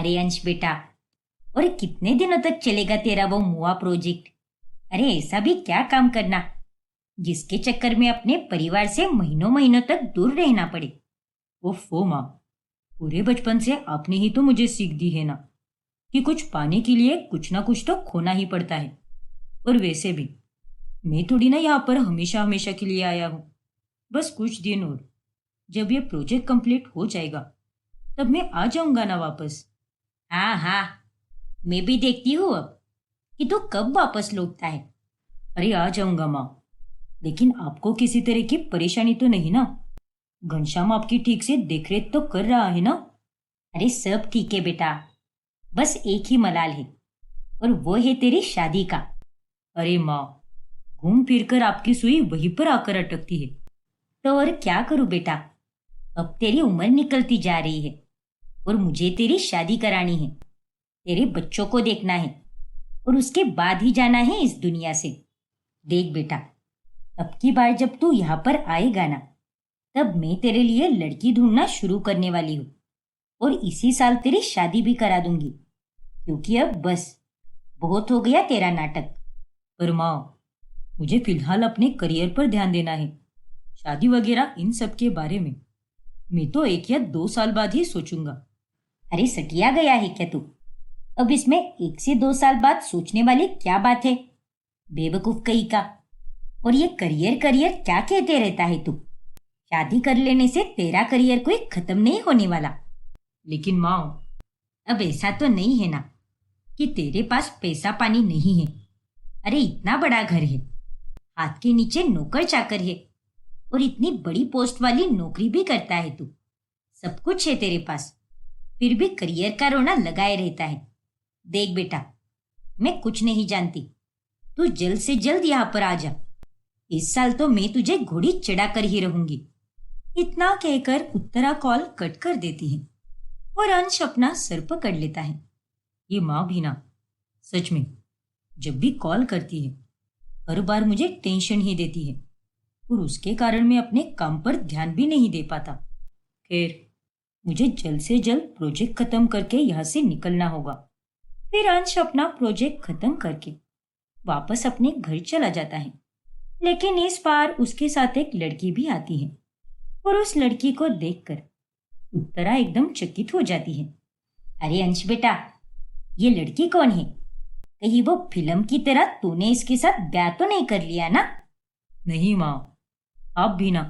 अरे अंश बेटा, और कितने दिनों तक चलेगा तेरा वो मुआ प्रोजेक्ट? अरे ऐसा भी क्या काम करना जिसके चक्कर में अपने परिवार से महीनों महीनों तक दूर रहना पड़े। ओफो माँ, पूरे बचपन से आपने ही तो मुझे सीख दी है ना कि कुछ पाने के लिए कुछ ना कुछ तो खोना ही पड़ता है। और वैसे भी मैं थोड़ी ना यहाँ पर हमेशा हमेशा के लिए आया हूँ। बस कुछ दिन और, जब ये प्रोजेक्ट कंप्लीट हो जाएगा तब मैं आ जाऊंगा ना वापस। हाँ हाँ, मैं भी देखती हूँ अब कि तू कब वापस लौटता है। अरे आ जाऊंगा माँ, लेकिन आपको किसी तरह की परेशानी तो नहीं ना? घनश्याम आपकी ठीक से देखरेख तो कर रहा है ना? अरे सब ठीक है बेटा, बस एक ही मलाल है, और वो है तेरी शादी का। अरे माँ, घूम फिर कर आपकी सुई वहीं पर आकर अटकती है। तो और क्या करूं बेटा, अब तेरी उम्र निकलती जा रही है और मुझे तेरी शादी करानी है, तेरे बच्चों को देखना है और उसके बाद ही जाना है इस दुनिया से। देख बेटा, अब की बार जब तू यहाँ पर आएगा ना, तब मैं तेरे लिए लड़की ढूंढना शुरू करने वाली हूँ और इसी साल तेरी शादी भी करा दूंगी, क्योंकि अब बस बहुत हो गया तेरा नाटक। पर माँ, मुझे फिलहाल अपने करियर पर ध्यान देना है। शादी वगैरह इन सब के बारे में मैं तो 1 या 2 साल बाद ही सोचूंगा। अरे सटिया गया है क्या तू? अब इसमें 1 से 2 साल बाद सोचने वाली क्या बात है, बेवकूफ कहीं का। और ये करियर करियर क्या कहते रहता है तू? शादी कर लेने से तेरा करियर कोई खत्म नहीं होने वाला। लेकिन माँ, अब ऐसा तो नहीं है ना कि तेरे पास पैसा पानी नहीं है। अरे इतना बड़ा घर है, हाथ के नीचे नौकर चाकर है, और इतनी बड़ी पोस्ट वाली नौकरी भी करता है तू। सब कुछ है तेरे पास, फिर भी करियर का रोना लगाए रहता है। देख बेटा, मैं कुछ नहीं जानती, तू जल्द से जल्द यहाँ पर आ जा। इस साल तो मैं तुझे घोड़ी चढ़ा कर ही रहूंगी। इतना कहकर उत्तरा कॉल कट कर देती है और अंश अपना सर पकड़ लेता है। ये माँ भी ना, सच में जब भी कॉल करती है हर बार मुझे टेंशन ही देती है, और उसके कारण मैं अपने काम पर ध्यान भी नहीं दे पाता। खैर, मुझे जल्द से जल्द प्रोजेक्ट खत्म करके यहाँ से निकलना होगा। फिर अंश अपना प्रोजेक्ट खत्म करके वापस अपने घर चला जाता है। लेकिन इस बार उसके साथ एक लड़की भी आती है, और उस लड़की को देखकर उत्तरा एकदम चकित हो जाती है। अरे अंश बेटा, ये लड़की कौन है? कहीं वो फिल्म की तरह तूने इसके साथ ब्याह तो नहीं कर लिया ना? नहीं माँ, आप भी ना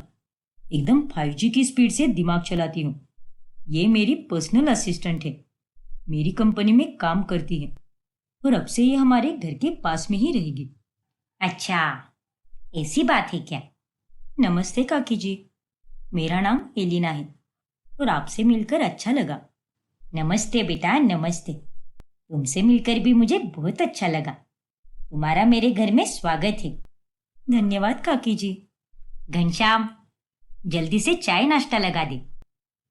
एकदम 5G की स्पीड से दिमाग चलाती हूँ। ये मेरी पर्सनल असिस्टेंट है, मेरी कंपनी में काम करती है, और अब से ये हमारे घर के पास में ही रहेगी। अच्छा, ऐसी बात है क्या? नमस्ते काकी जी, मेरा नाम एलिना है और आपसे मिलकर अच्छा लगा। नमस्ते बेटा, नमस्ते। तुमसे मिलकर भी मुझे बहुत अच्छा लगा। तुम्हारा मेरे घर में स्वागत है। धन्यवाद काकी जी। घनश्याम, जल्दी से चाय नाश्ता लगा दे।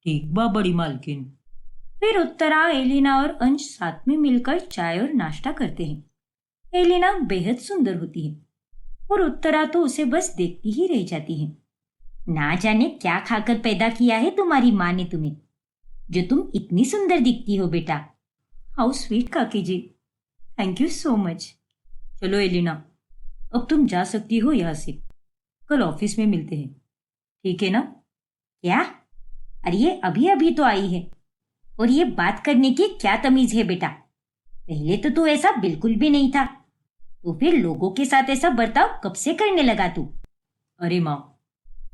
ठीक बा बड़ी मालकिन। फिर उत्तरा, एलिना और अंश साथ में मिलकर चाय और नाश्ता करते हैं। एलिना बेहद सुंदर होती है और उत्तरा तो उसे बस देखती ही रह जाती है। ना जाने क्या खाकर पैदा किया है तुम्हारी माँ ने तुम्हें, जो तुम इतनी सुंदर दिखती हो बेटा। हाउ स्वीट काकी जी, थैंक यू सो मच। चलो एलिना, अब तुम जा सकती हो यहाँ से। कल ऑफिस में मिलते हैं, ठीक है ना? क्या? अरे ये अभी अभी तो आई है, और ये बात करने की क्या तमीज है बेटा? पहले तो तू ऐसा बिल्कुल भी नहीं था, तो फिर लोगों के साथ ऐसा बर्ताव कब से करने लगा तू? अरे माँ,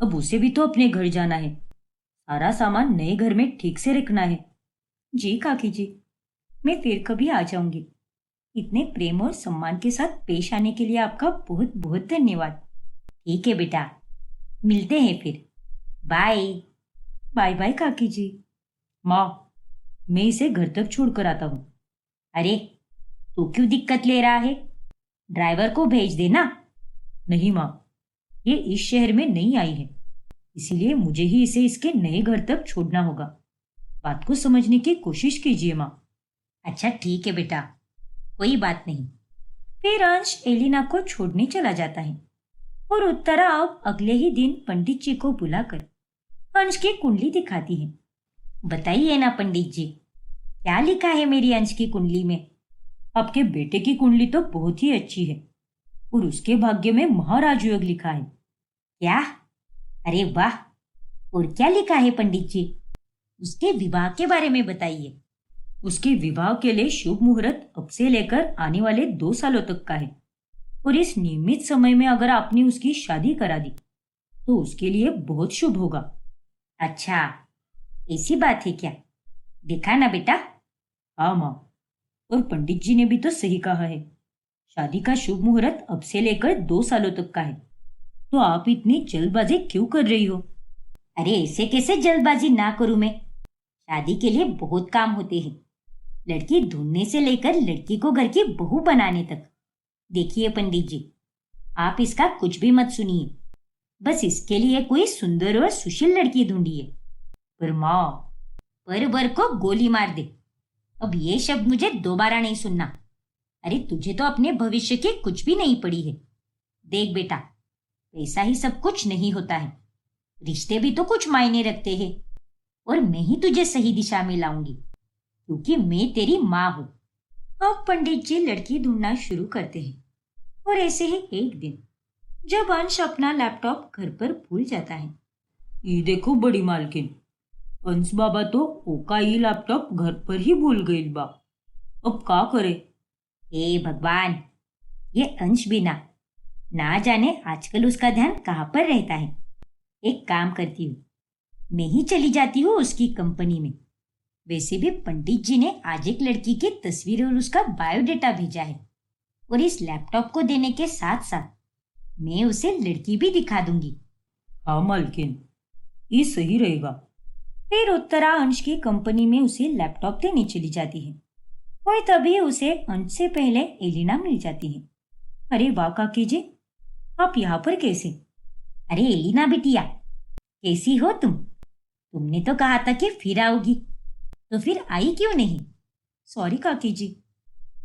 अब उसे भी तो अपने घर जाना है, सारा सामान नए घर में ठीक से रखना है। जी काकी जी, मैं फिर कभी आ जाऊंगी। इतने प्रेम और सम्मान के साथ पेश आने के लिए आपका बहुत बहुत धन्यवाद। ठीक है बेटा, मिलते हैं फिर। बाय। बाय बाय काकी जी। माँ, मैं इसे घर तक छोड़ कर आता हूँ। अरे तू क्यों दिक्कत ले रहा है? ड्राइवर को भेज देना। नहीं माँ, ये इस शहर में नहीं आई है, इसीलिए मुझे ही इसे इसके नए घर तक छोड़ना होगा। बात को समझने की कोशिश कीजिए माँ। अच्छा ठीक है बेटा, कोई बात नहीं। फिर अंश एलिना को छोड़ने चला जाता है, और उत्तरा अब अगले ही दिन पंडित जी को बुलाकर अंश की कुंडली दिखाती है। बताइए ना पंडित जी, क्या लिखा है मेरी अंश की कुंडली में? आपके बेटे की कुंडली तो बहुत ही अच्छी है और उसके भाग्य में महाराज योग लिखा है। क्या? अरे वाह! और क्या लिखा है पंडित जी? उसके विवाह के बारे में बताइए। उसके विवाह के लिए शुभ मुहूर्त अब से लेकर आने वाले 2 सालों तक का है और इस नियमित समय में अगर आपने उसकी शादी करा दी तो उसके लिए बहुत शुभ होगा। अच्छा, ऐसी बात है क्या? देखा ना बेटा? हाँ माँ, और पंडित जी ने भी तो सही कहा है। शादी का शुभ मुहूर्त अब से लेकर 2 सालों तक का है, तो आप इतनी जल्दबाजी क्यों कर रही हो? अरे ऐसे कैसे जल्दबाजी ना करूं मैं? शादी के लिए बहुत काम होते हैं, लड़की ढूंढने से लेकर लड़की को घर की बहू बनाने तक। देखिए पंडित जी, आप इसका कुछ भी मत सुनिए। बस इसके लिए कोई सुंदर और सुशील लड़की ढूंढिए। पर माँ, पर वर को गोली मार दे। अब ये शब्द मुझे दोबारा नहीं सुनना। अरे तुझे तो अपने भविष्य की कुछ भी नहीं पड़ी है। देख बेटा, पैसा ही सब कुछ नहीं होता है, रिश्ते भी तो कुछ मायने रखते हैं। और मैं ही तुझे सही दिशा में लाऊंगी, क्योंकि मैं तेरी माँ हूं। अब पंडित जी लड़की ढूंढना शुरू करते हैं और ऐसे ही एक दिन जब अंश अपना लैपटॉप घर पर भूल जाता है। ये देखो बड़ी मालकिन, अंश बाबा तो ओका ही लैपटॉप घर पर ही भूल गई बा। अब का करे? हे भगवान, ये अंश भी ना जाने आजकल उसका ध्यान कहाँ पर रहता है। एक काम करती हूँ, मैं ही चली जाती हूँ उसकी कंपनी में। वैसे भी पंडित जी ने आज एक लड़की की तस्वीर और उसका बायोडेटा भेजा है, और इस लैपटॉप को देने के साथ साथ मैं उसे लड़की भी दिखा दूंगी। हाँ मालकिन, ये सही रहेगा। फिर उत्तरा अंश की कंपनी में उसे लैपटॉप देने चली जाती है और तभी उसे अंश से पहले एलिना मिल जाती है। अरे वाह काकी जी, आप यहाँ पर कैसे? अरे एलिना बिटिया, कैसी हो तुम? तुमने तो कहा था कि फिर आओगी, तो फिर आई क्यों नहीं? सॉरी काकी जी,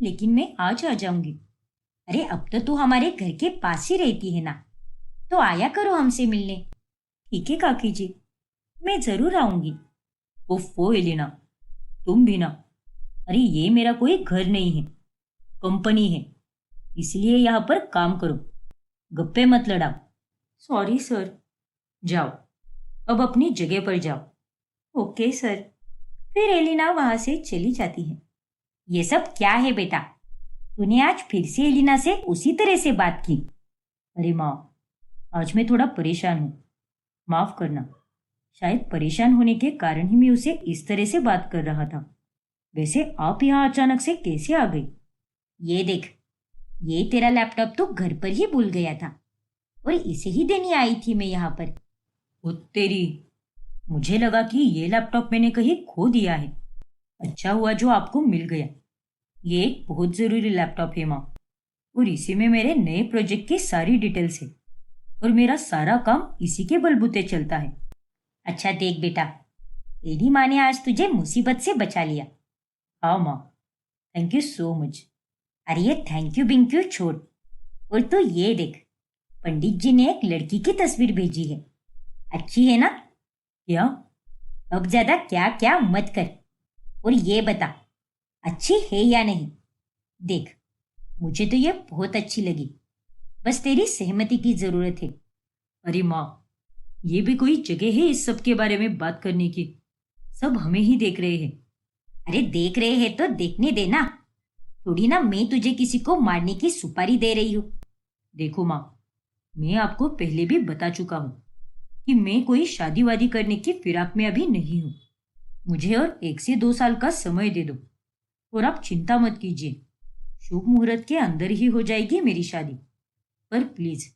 लेकिन मैं आज आ जाऊंगी। अरे अब तो तू हमारे घर के पास ही रहती है ना, तो आया करो हमसे मिलने। ठीक है काकी जी, मैं जरूर आऊंगी। ओफो एलिना, तुम भी ना। अरे ये मेरा कोई घर नहीं है, कंपनी है, इसलिए यहाँ पर काम करो, गप्पे मत लड़ाओ। Sorry sir. जाओ, अब अपनी जगह पर जाओ। Okay sir. फिर एलिना वहां से चली जाती है। ये सब क्या है बेटा? तूने आज फिर से एलिना से उसी तरह से बात की? अरे माँ, आज मैं थोड़ा परेशान हूँ, माफ करना। शायद परेशान होने के कारण ही मैं उसे इस तरह से बात कर रहा था। वैसे आप यहाँ अचानक से कैसे आ गई? ये देख, ये तेरा लैपटॉप तो घर पर ही भूल गया था और इसे ही देने आई थी मैं यहाँ पर। ओ तेरी, मुझे लगा कि ये लैपटॉप मैंने कहीं खो दिया है। अच्छा हुआ जो आपको मिल गया। ये एक बहुत जरूरी लैपटॉप है माँ, और इसी में मेरे नए प्रोजेक्ट की सारी डिटेल्स है और मेरा सारा काम इसी के बलबूते चलता है। अच्छा देख बेटा, तेरी माँ ने आज तुझे मुसीबत से बचा लिया। हाँ माँ, थैंक यू सो मच। अरे ये थैंक यू बिंक यू छोड़, और तो ये देख, पंडित जी ने एक लड़की की तस्वीर भेजी है। अच्छी है ना? क्या? अब ज्यादा क्या क्या मत कर और ये बता, अच्छी है या नहीं? देख, मुझे तो ये बहुत अच्छी लगी, बस तेरी सहमति की जरूरत है। अरे माँ, ये भी कोई जगह है इस सब के बारे में बात करने की? सब हमें ही देख रहे हैं। अरे देख रहे हैं तो देखने देना, थोड़ी ना मैं तुझे किसी को मारने की सुपारी दे रही हूँ। देखो माँ, मैं आपको पहले भी बता चुका हूँ कि मैं कोई शादी वादी करने की फिराक में अभी नहीं हूँ। मुझे और 1 से 2 साल का समय दे दो और आप चिंता मत कीजिए, शुभ मुहूर्त के अंदर ही हो जाएगी मेरी शादी। पर प्लीज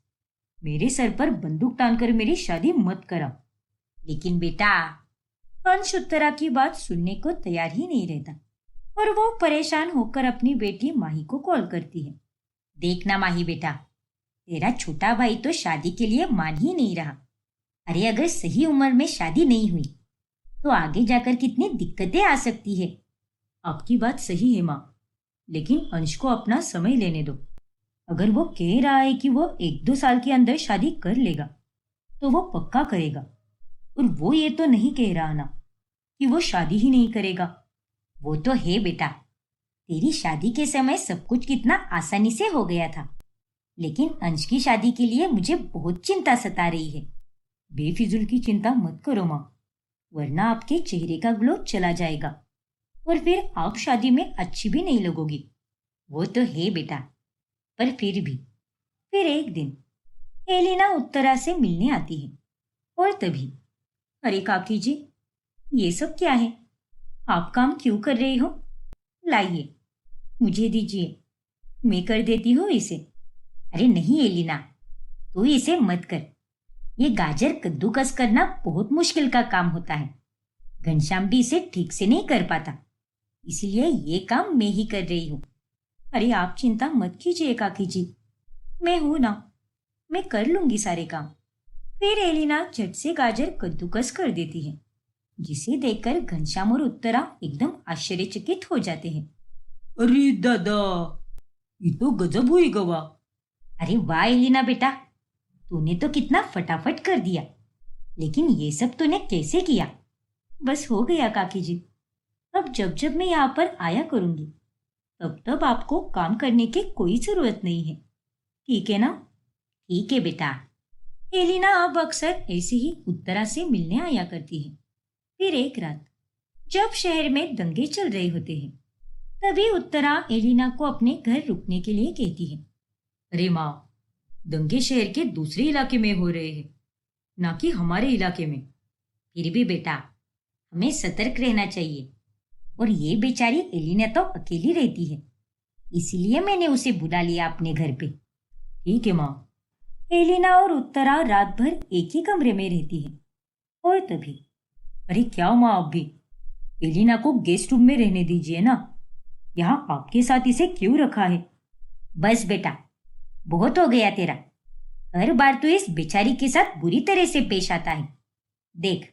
मेरे सर पर बंदूक तानकर मेरी शादी मत कराओ। लेकिन बेटा, अंश उत्तरा की बात सुनने को तैयार ही नहीं रहता और वो परेशान होकर अपनी बेटी माही को कॉल करती है। देखना माही बेटा, तेरा छोटा भाई तो शादी के लिए मान ही नहीं रहा। अरे अगर सही उम्र में शादी नहीं हुई तो आगे जाकर कितनी दिक्कतें आ सकती है। आपकी बात सही है माँ, लेकिन अंश को अपना समय लेने दो। अगर वो कह रहा है कि वो 1-2 साल के अंदर शादी कर लेगा तो वो पक्का करेगा, और वो ये तो नहीं कह रहा ना कि वो शादी ही नहीं करेगा। वो तो है बेटा। तेरी शादी के समय सब कुछ कितना आसानी से हो गया था, लेकिन अंश की शादी के लिए मुझे बहुत चिंता सता रही है। बेफिजूल की चिंता मत करो माँ, वरना आपके चेहरे का ग्लो चला जाएगा और फिर आप शादी में अच्छी भी नहीं लगोगी। वो तो है बेटा, पर फिर भी। फिर एक दिन एलिना उत्तरा से मिलने आती है और तभी, अरे काकी जी, ये सब क्या है? आप काम क्यों कर रही हो? लाइए, मुझे दीजिए, मैं कर देती हूँ इसे। अरे नहीं एलिना, तू इसे मत कर। ये गाजर कद्दूकस करना बहुत मुश्किल का काम होता है। घनश्याम भी इसे ठीक से नहीं कर पाता, इसलिए ये काम मैं ही कर रही हूँ। अरे आप चिंता मत कीजिए काकी जी, मैं हूं ना, मैं कर लूंगी सारे काम। फिर एलिना झट से गाजर कद्दूकस कर देती है, जिसे देखकर घनश्याम और उत्तरा एकदम आश्चर्यचकित हो जाते हैं। अरे दादा, ये तो गजब हुई गवा। अरे वाह एलिना बेटा, तूने तो कितना फटाफट कर दिया। लेकिन ये सब तूने कैसे किया? बस हो गया काकी जी। अब जब जब मैं यहाँ पर आया करूंगी, तब तब आपको काम करने की कोई जरूरत नहीं है, ठीक है ना? ठीक है बेटा। एलिना अब अक्सर ऐसे ही उत्तरा से मिलने आया करती है। फिर एक रात जब शहर में दंगे चल रहे होते हैं, तभी उत्तरा एलिना को अपने घर रुकने के लिए कहती है। अरे माँ, दंगे शहर के दूसरे इलाके में हो रहे हैं, ना कि हमारे इलाके में। फिर भी बेटा, हमें सतर्क रहना चाहिए। और ये बेचारी एलिना तो अकेली रहती है, इसलिए मैंने उसे बुला लिया अपने घर पे। ठीक है माँ। एलिना और उत्तरा रात भर एक ही कमरे में रहती है और तभी, अरे क्या माँ, आप भी एलिना को गेस्ट रूम में रहने दीजिए ना। यहाँ आपके साथ इसे क्यों रखा है? बस बेटा, बहुत हो गया तेरा। हर बार तू इस बेचारी के साथ बुरी तरह से पेश आता है। देख,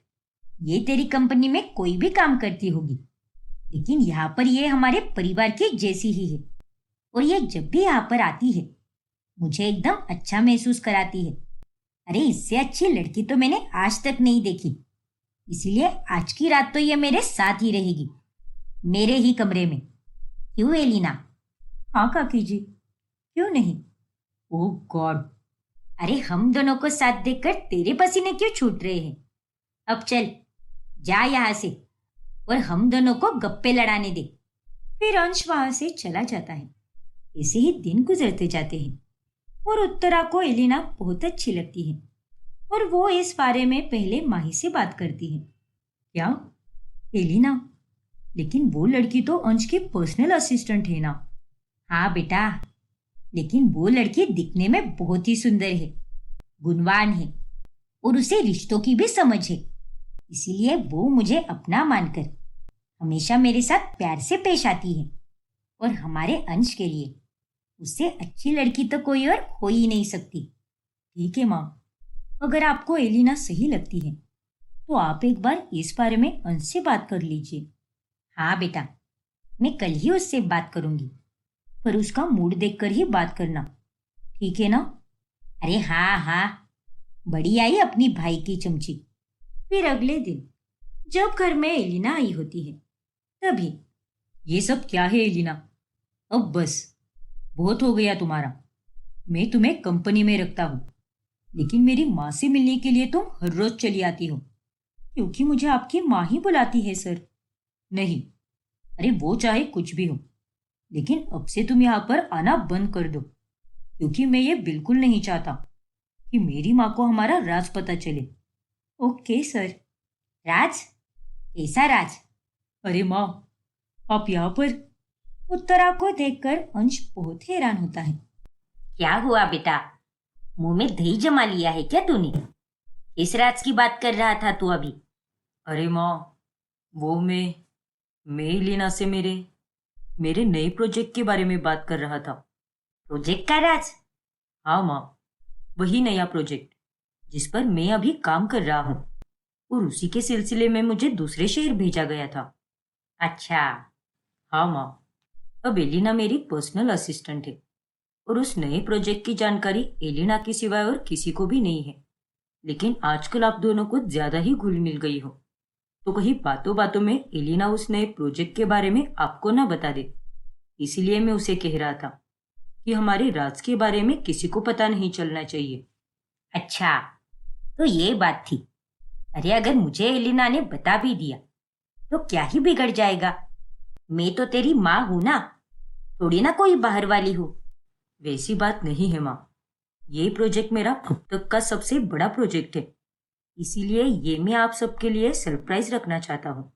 ये तेरी कंपनी में कोई भी काम करती होगी, लेकिन यहाँ पर ये हमारे परिवार की जैसी ही है। और ये जब भी यहाँ पर आती है, मुझे एकदम अच्छा महसूस कराती है। अरे इससे अच्छी लड़की तो मैंने आज तक नहीं देखी, इसलिए आज की रात तो ये मेरे साथ ही रहेगी, मेरे ही कमरे में। क्यों एलिना? हाँ काकी जी, क्यों नहीं? ओह गॉड। अरे हम दोनों को साथ देखकर तेरे पसीने क्यों छूट रहे हैं? अब चल, जा यहाँ से और हम दोनों को गप्पे लड़ाने दे। फिर अंश वहां से चला जाता है। ऐसे ही दिन गुजरते जाते हैं और उत्तरा को एलिना बहुत अच्छी लगती है और वो इस बारे में पहले माही से बात करती है। क्या एलिना? लेकिन वो लड़की तो अंश की पर्सनल असिस्टेंट है ना? हाँ बेटा, लेकिन वो लड़की दिखने में बहुत ही सुंदर है, गुणवान है और उसे रिश्तों की भी समझ है। इसीलिए वो मुझे अपना मानकर हमेशा मेरे साथ प्यार से पेश आती है। और हमारे अंश के लिए उससे अच्छी लड़की तो कोई और हो ही नहीं सकती। ठीक है माँ, अगर आपको एलिना सही लगती है तो आप एक बार इस बारे में अंश से बात कर लीजिए। हाँ बेटा, मैं कल ही उससे बात करूंगी। पर उसका मूड देखकर ही बात करना, ठीक है ना? अरे हाँ हाँ, बड़ी आई अपनी भाई की चमची। फिर अगले दिन जब घर में एलिना आई होती है, तभी, ये सब क्या है एलिना? अब बस बहुत हो गया तुम्हारा। मैं तुम्हें कंपनी में रखता हूँ, लेकिन मेरी माँ से मिलने के लिए तुम हर रोज चली आती हो। क्योंकि मुझे आपकी माँ ही बुलाती है सर। नहीं, अरे वो चाहे कुछ भी हो, लेकिन अब से तुम यहाँ पर आना बंद कर दो, क्योंकि मैं ये बिल्कुल नहीं चाहता कि मेरी माँ को हमारा राज पता चले। Okay sir. राज? कैसा राज? अरे माँ, आप यहाँ पर? उत्तरा को देखकर अंश बहुत हैरान होता है। क्या हुआ बेटा, मुंह में दही जमा लिया है क्या तूने? इस राज की बात कर रहा था तू अभी? अरे माँ, वो मैं एलिना से मेरे नए प्रोजेक्ट के बारे में बात कर रहा था। प्रोजेक्ट का राज? हाँ माँ, वही नया प्रोजेक्ट जिस पर मैं अभी काम कर रहा हूँ, और उसी के सिलसिले में मुझे दूसरे शहर भेजा गया था। अच्छा। हाँ माँ, अब एलिना मेरी पर्सनल असिस्टेंट है और उस नए प्रोजेक्ट की जानकारी एलिना के सिवाय और किसी को भी नहीं है। लेकिन आजकल आप दोनों को ज्यादा ही घुल मिल गई हो। तो कहीं बातों बातों में एलिना उस नए प्रोजेक्ट के बारे में आपको ना बता दे। इसीलिए मैं उसे कह रहा था कि हमारे राज के बारे में किसी को पता नहीं चलना चाहिए। अच्छा, तो ये बात थी। अरे अगर मुझे एलिना ने बता भी दिया तो क्या ही बिगड़ जाएगा। मैं तो तेरी माँ हूं ना, थोड़ी ना कोई बाहर वाली हूँ। वैसी बात नहीं है माँ, ये प्रोजेक्ट मेरा अब तक का सबसे बड़ा प्रोजेक्ट है। इसीलिए ये मैं आप सबके लिए सरप्राइज रखना चाहता हूँ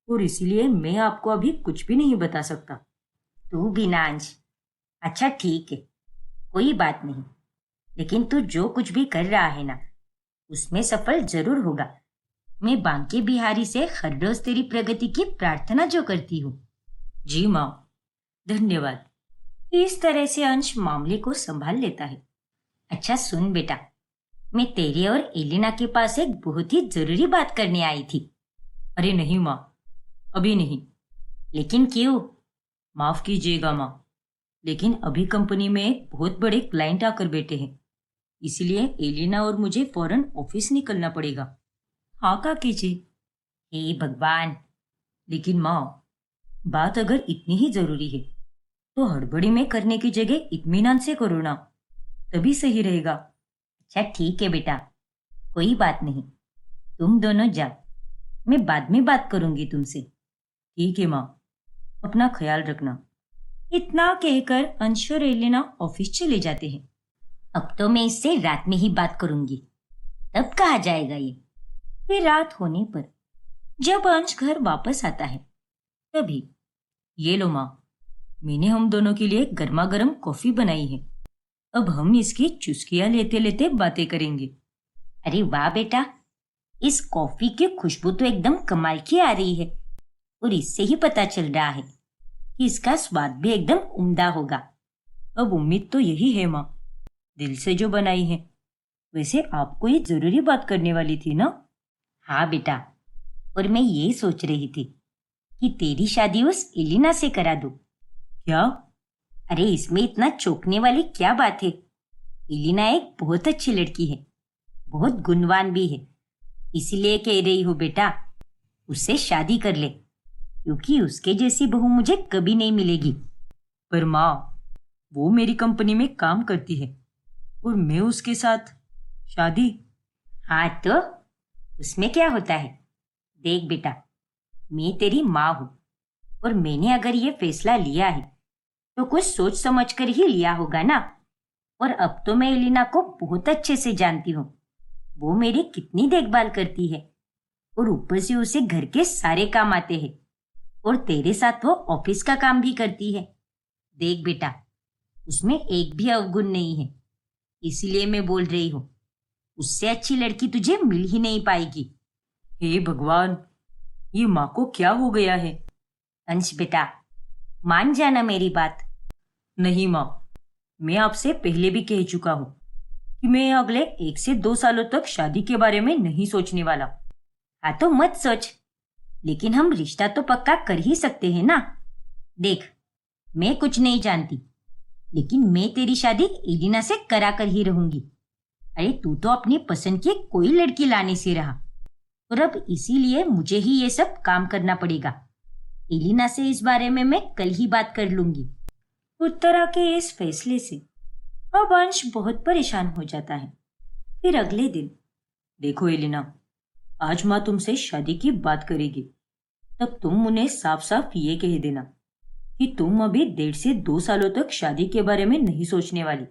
और इसीलिए मैं आपको अभी कुछ भी नहीं बता सकता। तू भी ना अंश। अच्छा ठीक है, कोई बात नहीं, लेकिन तू जो कुछ भी कर रहा है ना उसमें सफल जरूर होगा। मैं बांके बिहारी से हर रोज तेरी प्रगति की प्रार्थना जो करती हूँ। जी माँ, धन्यवाद। इस तरह से अंश मामले को संभाल लेता है। अच्छा सुन बेटा, मैं तेरे और एलिना के पास एक बहुत ही जरूरी बात करने आई थी। अरे नहीं माँ, अभी नहीं। लेकिन क्यों? माफ कीजिएगा माँ, लेकिन अभी कंपनी में एक बहुत बड़े क्लाइंट आकर बैठे हैं, इसलिए एलिना और मुझे फौरन ऑफिस निकलना पड़ेगा। हाँ काकी जी। हे भगवान। लेकिन माँ, बात अगर इतनी ही जरूरी है तो हड़बड़ी में करने की जगह इत्मीनान से करो ना, तभी सही रहेगा। अच्छा ठीक है बेटा, कोई बात नहीं, तुम दोनों जाओ, मैं बाद में बात करूंगी तुमसे। ठीक है माँ, अपना ख्याल रखना। इतना कहकर अंश और एलिना ऑफिस चले जाते हैं। अब तो मैं इससे रात में ही बात करूंगी, तब कहा जाएगा ये। फिर रात होने पर जब अंश घर वापस आता है तभी, ये लो माँ, मैंने हम दोनों के लिए गर्मा गर्म कॉफी बनाई है। अब हम इसकी चुस्कियां लेते लेते बातें करेंगे। अरे वाह बेटा, इस कॉफी की खुशबू तो एकदम कमाल की आ रही है और इससे ही पता चल रहा है कि इसका स्वाद भी एकदम उम्दा होगा। अब उम्मीद तो यही है माँ, दिल से जो बनाई है। वैसे आपको ये जरूरी बात करने वाली थी ना? हाँ बेटा, और मैं ये सोच रही थी कि तेरी शादी उस एलिना से करा दूं। क्या? अरे इसमें इतना चौंकने वाली क्या बात है? एलिना एक बहुत अच्छी लड़की है, बहुत गुणवान भी है, इसीलिए कह रही हूँ बेटा, उससे शादी कर ले, क्योंकि उसके जैसी बहू मुझे कभी नहीं मिलेगी। पर माँ, वो मेरी कंपनी में काम करती है और मैं उसके साथ शादी? हाँ तो उसमें क्या होता है? देख बेटा, मैं तेरी माँ हूँ और मैंने अगर ये फैसला लिया है तो कुछ सोच समझ कर ही लिया होगा ना। और अब तो मैं एलिना को बहुत अच्छे से जानती हूँ, वो मेरी कितनी देखभाल करती है और ऊपर से उसे घर के सारे काम आते हैं और तेरे साथ वो ऑफिस का काम भी करती है। देख बेटा, उसमें एक भी अवगुण नहीं है, इसीलिए मैं बोल रही हूँ, उससे अच्छी लड़की तुझे मिल ही नहीं पाएगी। हे भगवान, ये माँ को क्या हो गया है? अंश बेटा, मान जाना मेरी बात। नहीं माँ, मैं आपसे पहले भी कह चुका हूँ कि मैं अगले 1 से 2 सालों तक शादी के बारे में नहीं सोचने वाला। हाँ तो मत सोच, लेकिन हम रिश्ता तो पक्का कर ही सकते हैं ना। देख, मैं कुछ नहीं जानती, लेकिन मैं तेरी शादी एलिना से करा कर ही रहूंगी। अरे तू तो अपनी पसंद की कोई लड़की लाने से रहा और अब इसीलिए मुझे ही ये सब काम करना पड़ेगा। एलिना से इस बारे में मैं कल ही बात कर लूंगी। उत्तरा के इस फैसले से अब अंश बहुत परेशान हो जाता है। फिर अगले दिन, देखो एलिना, आज माँ तुमसे शादी की बात करेगी, तब तुम उन्हें साफ साफ ये कह देना कि तुम अभी 1.5 से 2 सालों तक शादी के बारे में नहीं सोचने वाली,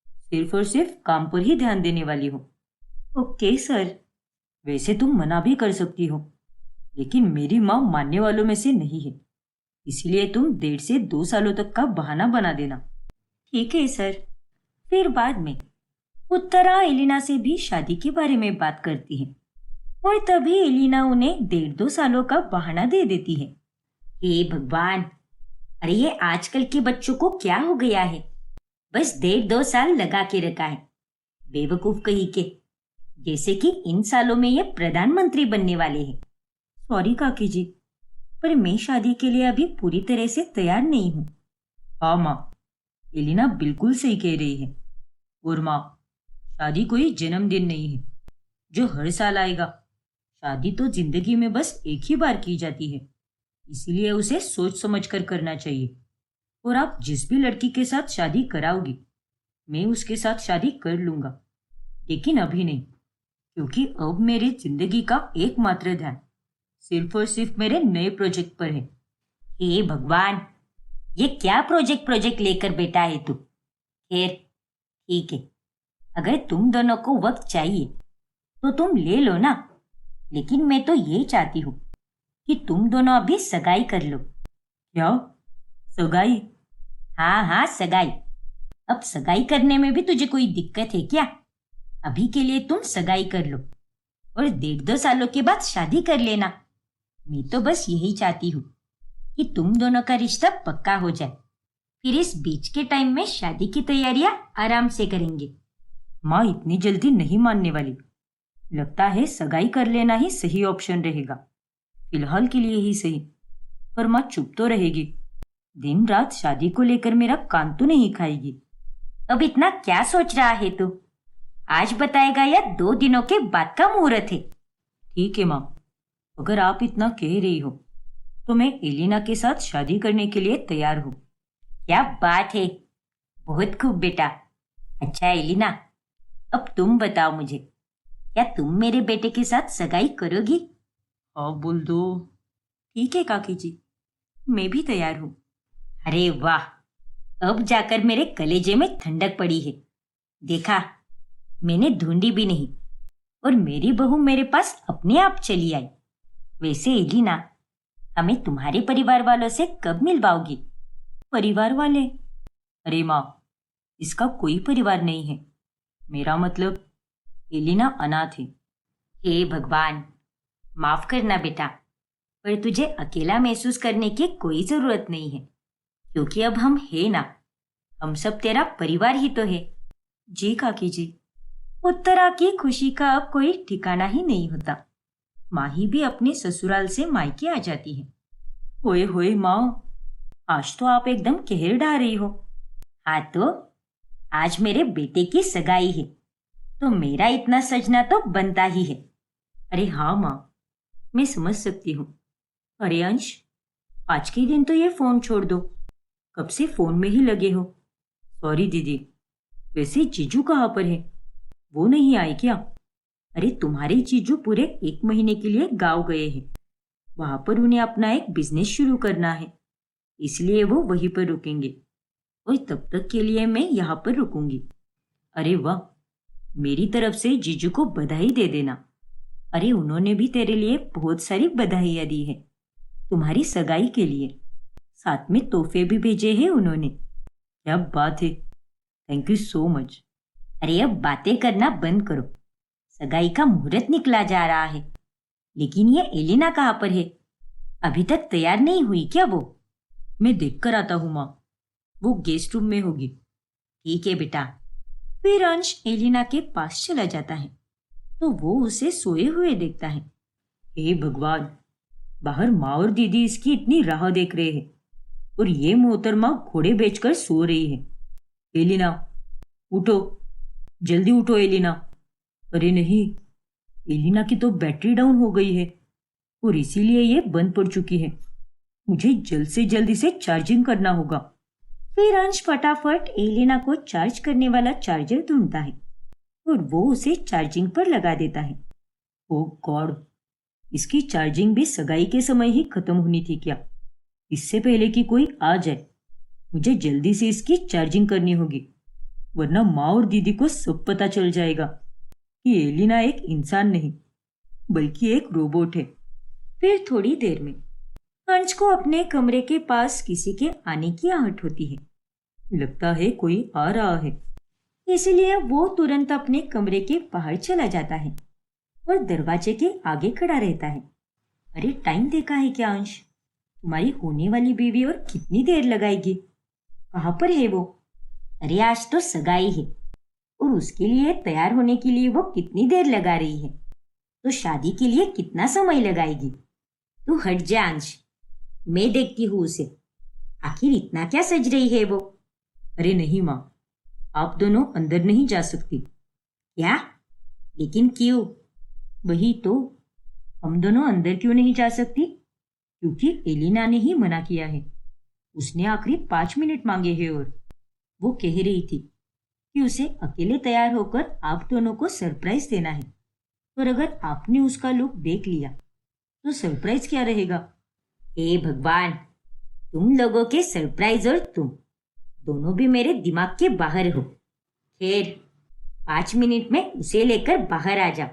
सिर्फ और सिर्फ काम पर ही ध्यान देने वाली हो। Okay sir. वैसे तुम मना भी कर सकती हो, लेकिन मेरी माँ मानने वालों में से नहीं है, इसलिए तुम 1.5 से 2 सालों तक का बहाना बना देना। ठीक है सर। फिर बाद में उत्तरा एलिना से भी शादी के बारे में बात करती है और तभी एलिना उन्हें 1.5-2 सालों का बहाना दे देती है। हे भगवान, अरे ये आजकल के बच्चों को क्या हो गया है? बस 1.5-2 साल लगा के रखा है, बेवकूफ कहीं के, जैसे कि इन सालों में ये प्रधानमंत्री बनने वाले हैं। सॉरी काकी जी, पर मैं शादी के लिए अभी पूरी तरह से तैयार नहीं हूँ। हाँ माँ, एलिना बिल्कुल सही कह रही है। और माँ, शादी कोई जन्मदिन नहीं है जो हर साल आएगा। शादी तो जिंदगी में बस एक ही बार की जाती है, इसीलिए उसे सोच समझ कर करना चाहिए। और आप जिस भी लड़की के साथ शादी कराओगी, मैं उसके साथ शादी कर लूंगा, लेकिन अभी नहीं, क्योंकि अब मेरी जिंदगी का एकमात्र ध्यान सिर्फ और सिर्फ मेरे नए प्रोजेक्ट पर है। हे भगवान, ये क्या प्रोजेक्ट लेकर बेटा है तू? खैर ठीक है, अगर तुम दोनों को वक्त चाहिए तो तुम ले लो ना, लेकिन मैं तो ये चाहती हूँ कि तुम दोनों अभी सगाई कर लो। क्या सगाई? हाँ सगाई। अब सगाई करने में भी तुझे कोई दिक्कत है क्या? अभी के लिए तुम सगाई कर लो और 1.5-2 सालों के बाद शादी कर लेना। मैं तो बस यही चाहती हूँ कि तुम दोनों का रिश्ता पक्का हो जाए, फिर इस बीच के टाइम में शादी की तैयारियां आराम से करेंगे। माँ इतनी जल्दी नहीं मानने वाली। लगता है सगाई कर लेना ही सही ऑप्शन रहेगा, फिलहाल के लिए ही सही। पर माँ चुप तो रहेगी, दिन रात शादी को लेकर मेरा कान तो नहीं खाएगी। अब इतना क्या सोच रहा है तू? आज बताएगा या 2 दिनों के बाद का मुहूर्त है? ठीक है माँ, अगर आप इतना कह रही हो तो मैं एलिना के साथ शादी करने के लिए तैयार हूँ। क्या बात है, बहुत खूब बेटा। अच्छा एलिना, अब तुम बताओ मुझे, क्या तुम मेरे बेटे के साथ सगाई करोगी? हाँ बोल दो। ठीक है काकी जी, मैं भी तैयार हूँ। अरे वाह, अब जाकर मेरे कलेजे में ठंडक पड़ी है। देखा, मैंने ढूंढी भी नहीं और मेरी बहू मेरे पास अपने आप चली आई। वैसे एलिना, हमें तुम्हारे परिवार वालों से कब मिलवाओगी? परिवार वाले? अरे माँ, इसका कोई परिवार नहीं है। मेरा मतलब एलिना अनाथ है। हे भगवान, माफ करना बेटा, पर तुझे अकेला महसूस करने की कोई जरूरत नहीं है, क्योंकि अब हम है ना, हम सब तेरा परिवार ही तो है। जी काकी जी, उत्तरा की खुशी का अब कोई ठिकाना ही नहीं होता। माही भी अपने ससुराल से मायके आ जाती है। ओए होए माँ, आज तो आप एकदम कहर ढा रही हो। हाँ तो आज मेरे बेटे की सगाई है, तो मेरा इतना सजना तो बनता ही है। अरे हाँ माँ, मैं समझ सकती हूँ। अरे अंश, आज के दिन तो ये फोन छोड़ दो, कब से फोन में ही लगे हो। सॉरी दीदी, वैसे जीजू कहाँ पर है? वो नहीं आए क्या? अरे तुम्हारे जीजू पूरे 1 महीने के लिए गांव गए हैं, वहां पर उन्हें अपना एक बिजनेस शुरू करना है, इसलिए वो वहीं पर रुकेंगे और तब तक के लिए मैं यहाँ पर रुकूंगी। अरे वाह, मेरी तरफ से जीजू को बधाई दे देना। अरे उन्होंने भी तेरे लिए बहुत सारी बधाइयाँ दी है, तुम्हारी सगाई के लिए, साथ में तोहफे भी भेजे हैं उन्होंने। क्या बात है, थैंक यू सो मच। अरे अब बातें करना बंद करो, सगाई का मुहूर्त निकला जा रहा है। लेकिन ये एलिना कहाँ पर है? अभी तक तैयार नहीं हुई क्या वो? मैं देख कर आता हूँ माँ, वो गेस्ट रूम में होगी। ठीक है बेटा। फिर अंश एलिना के पास चला जाता है तो वो उसे सोए हुए देखता है। हे भगवान, बाहर माँ और दीदी इसकी इतनी राह देख रहे हैं और ये मोहतरमा घोड़े बेचकर सो रही है। एलिना उठो, जल्दी उठो एलिना। अरे नहीं, एलिना की तो बैटरी डाउन हो गई है और इसीलिए ये बंद पड़ चुकी है। मुझे जल्द से जल्द इसे चार्जिंग करना होगा। फिर अंश फटाफट एलिना को चार्ज करने वाला चार्जर ढूंढता है और वो उसे चार्जिंग पर लगा देता है। ओह गॉड, इसकी चार्जिंग भी सगाई के समय ही खत्म होनी थी क्या? इससे पहले कि कोई आ जाए मुझे जल्दी से इसकी चार्जिंग करनी होगी, वरना माँ और दीदी को सब पता चल जाएगा कि एलिना एक इंसान नहीं बल्कि एक रोबोट है। फिर थोड़ी देर में अंश को अपने कमरे के पास किसी के आने की आहट होती है। लगता है कोई आ रहा है, इसलिए वो तुरंत अपने कमरे के बाहर चला जाता है और दरवाजे के आगे खड़ा रहता है। अरे टाइम देखा है क्या अंश? तुम्हारी होने वाली बीवी और कितनी देर लगाएगी? कहाँ पर है वो? अरे आज तो सगाई है और उसके लिए तैयार होने के लिए वो कितनी देर लगा रही है, तो शादी के लिए कितना समय लगाएगी? तू हट जा अंश, मैं देखती हूँ उसे, आखिर इतना क्या सज रही है वो। अरे नहीं माँ, आप दोनों अंदर नहीं जा सकती। क्या? लेकिन क्यों? वही तो, हम दोनों अंदर क्यों नहीं जा सकती? क्योंकि एलिना ने ही मना किया है। उसने आखिरी 5 मिनट मांगे हैं और वो कह रही थी कि उसे अकेले तैयार होकर आप दोनों को सरप्राइज देना है। और अगर आपने उसका लुक देख लिया तो सरप्राइज क्या रहेगा? हे भगवान, तुम लोगों के सरप्राइज और तुम दोनों भी मेरे दिमाग के बाहर हो। खैर, 5 मिनट में उसे लेकर बाहर आ जाओ।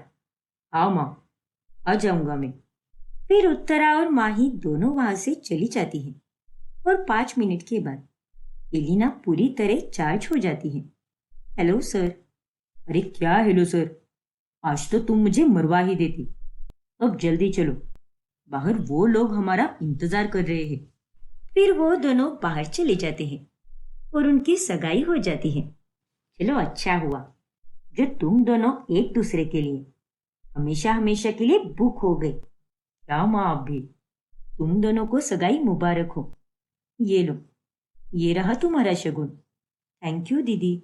हाँ माँ, आ जाऊंगा मैं। फिर उत्तरा और माही दोनों वहां से चली जाती है और 5 मिनट के बाद एलिना पूरी तरह चार्ज हो जाती है। Hello sir. अरे क्या हेलो सर, आज तो तुम मुझे मरवा ही देती। अब जल्दी चलो, बाहर वो लोग हमारा इंतजार कर रहे हैं। फिर वो दोनों बाहर चले जाते हैं और उनकी सगाई हो जाती है। चलो, अच्छा हुआ जो तुम दोनों एक दूसरे के लिए हमेशा हमेशा के लिए बुक हो गए। क्या माँ, आप भी? तुम दोनों को सगाई मुबारक हो। ये लो, ये रहा तुम्हारा शगुन। थैंक यू दीदी।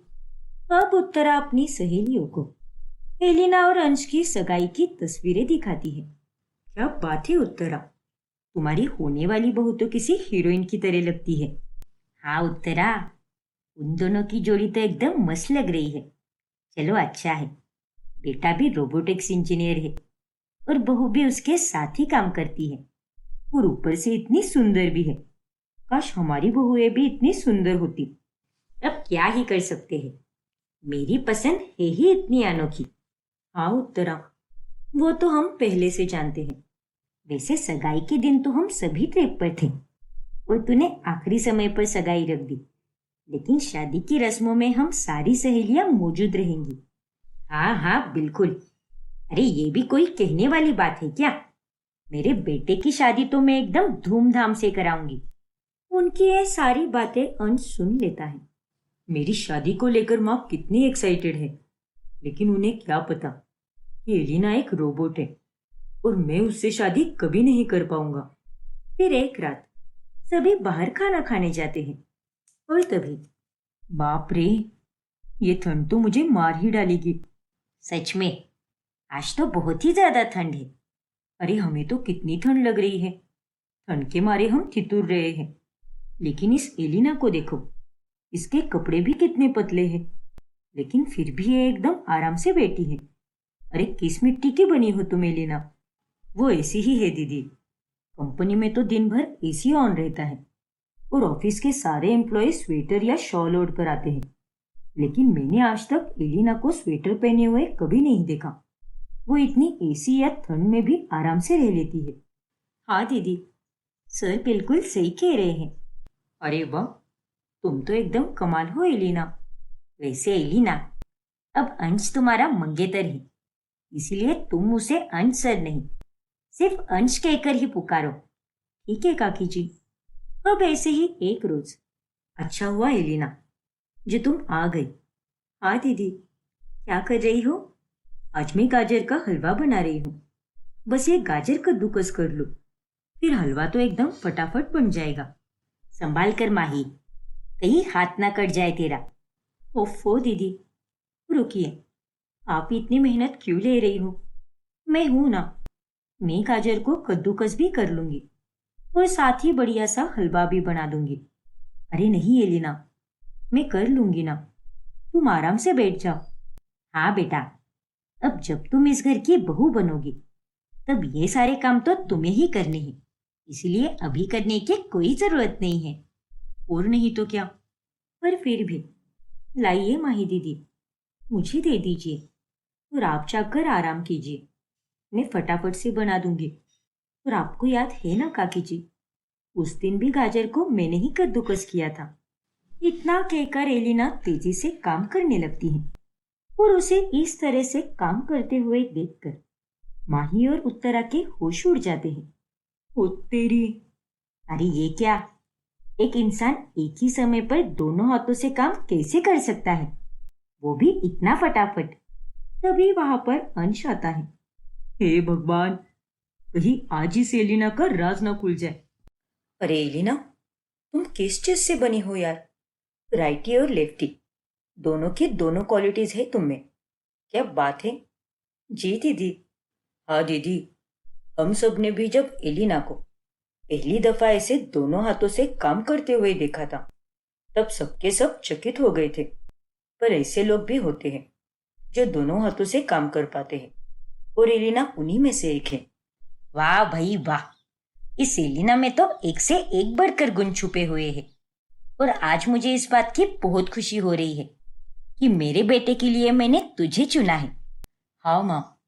अब उत्तरा अपनी सहेलियों को एलिना और अंश की सगाई की तस्वीरें दिखाती है। क्या बात है उत्तरा, तुम्हारी होने वाली बहू तो किसी हीरोइन की तरह लगती है। हाँ उत्तरा, उन दोनों की जोड़ी तो एकदम मस्त लग रही है। चलो, अच्छा है, बेटा भी रोबोटिक्स इंजीनियर है और बहू भी उसके साथ ही काम करती है और ऊपर से इतनी सुंदर भी है। काश हमारी बहुएं भी इतनी सुंदर होती। अब क्या ही कर सकते हैं, मेरी पसंद है ही इतनी अनोखी। हाँ उत्तरा, वो तो हम पहले से जानते हैं। वैसे सगाई के दिन तो हम सभी ट्रिप पर थे और तूने आखिरी समय पर सगाई रख दी, लेकिन शादी की रस्मों में हम सारी सहेलियां मौजूद रहेंगी। हाँ हाँ बिल्कुल। अरे ये भी कोई कहने वाली बात है क्या? मेरे बेटे की शादी तो मैं एकदम धूमधाम से कराऊंगी। उनकी ये सारी बातें अंश सुन लेता है। मेरी शादी को लेकर माँ कितनी एक्साइटेड है, लेकिन उन्हें क्या पता कि एलिना एक रोबोट है और मैं उससे शादी कभी नहीं कर पाऊंगा। फिर एक रात सभी बाहर खाना खाने जाते हैं और तभी बाप रे, ये ठंड तो मुझे मार ही डालेगी। सच में, आज तो बहुत ही ज्यादा ठंड है। अरे हमें तो कितनी ठंड लग रही है, ठंड के मारे हम ठिठुर रहे हैं। लेकिन इस एलिना को देखो, इसके कपड़े भी कितने पतले हैं, लेकिन फिर भी ये एकदम आराम से बैठी है। अरे किस मिट्टी की बनी हो तुम एलिना? वो ऐसी ही है दीदी। कंपनी में तो दिन भर एसी ऑन रहता है और ऑफिस के सारे एम्प्लॉय स्वेटर या शॉल ओढ़ कर आते हैं, लेकिन मैंने आज तक एलिना को स्वेटर पहने हुए कभी नहीं देखा। वो इतनी एसी या ठंड में भी आराम से रह लेती है। हाँ दीदी, सर बिल्कुल सही कह रहे हैं। अरे वाह, तुम तो एकदम कमाल हो एलिना। वैसे एलिना, अब अंश तुम्हारा मंगेतर है, इसलिए तुम उसे अंश सर नहीं, सिर्फ अंश कहकर ही पुकारो। ठीक है काकी जी। अब ऐसे ही एक रोज। अच्छा हुआ एलिना जो तुम आ गई। हाँ दीदी, क्या कर रही हो? आज मैं गाजर का हलवा बना रही हूँ। बस ये गाजर कद्दूकस कर लो, फिर हलवा तो एकदम फटाफट बन जाएगा। संभाल कर माही, कहीं हाथ ना कट जाए तेरा। ओफो दीदी, रुकिए, आप इतनी मेहनत क्यों ले रही हो? मैं हूं ना, मैं गाजर को कद्दूकस भी कर लूंगी और साथ ही बढ़िया सा हलवा भी बना दूंगी। अरे नहीं एलिना, मैं कर लूंगी ना, तुम आराम से बैठ जाओ। हाँ बेटा, अब जब तुम इस घर की बहू बनोगी तब ये सारे काम तो तुम्हें ही करने हैं, इसलिए अभी करने की कोई जरूरत नहीं है। और नहीं तो क्या, पर फिर भी लाइए माही दीदी, मुझे दे दीजिए और आप जाकर आराम कीजिए। मैं फटाफट से बना दूंगी। और आपको याद है ना काकी जी, उस दिन भी गाजर को मैंने ही कद्दूकस किया था। इतना कहकर एलिना तेजी से काम करने लगती है और उसे इस तरह से काम करते हुए देखकर माही और उत्तरा के होश उड़ जाते हैं। ओ तेरी! अरे ये क्या, एक इंसान एक ही समय पर दोनों हाथों से काम कैसे कर सकता है, वो भी इतना फटाफट? तभी वहां पर अंश आता है। हे भगवान, कहीं आज ही से एलिना का राज ना खुल जाए। अरे एलिना, तुम किस चीज से बनी हो यार? राइटी और लेफ्टी दोनों की दोनों क्वालिटीज है तुम में। क्या बात है। जी दीदी। हाँ दीदी, हम सब ने भी जब एलिना को पहली दफा ऐसे दोनों हाथों से काम करते हुए देखा था, तब सबके सब चकित हो गए थे। पर ऐसे लोग भी होते हैं जो दोनों हाथों से काम कर पाते हैं, और एलिना उन्हीं में से एक है। वाह भाई वाह, इस एलिना में तो एक से एक बढ़कर गुण छुपे हुए हैं। और आज मुझे इस बात की बहुत खुशी हो रही है कि मेरे बेटे के लिए मैंने तुझे चुना है। हाँ माँ,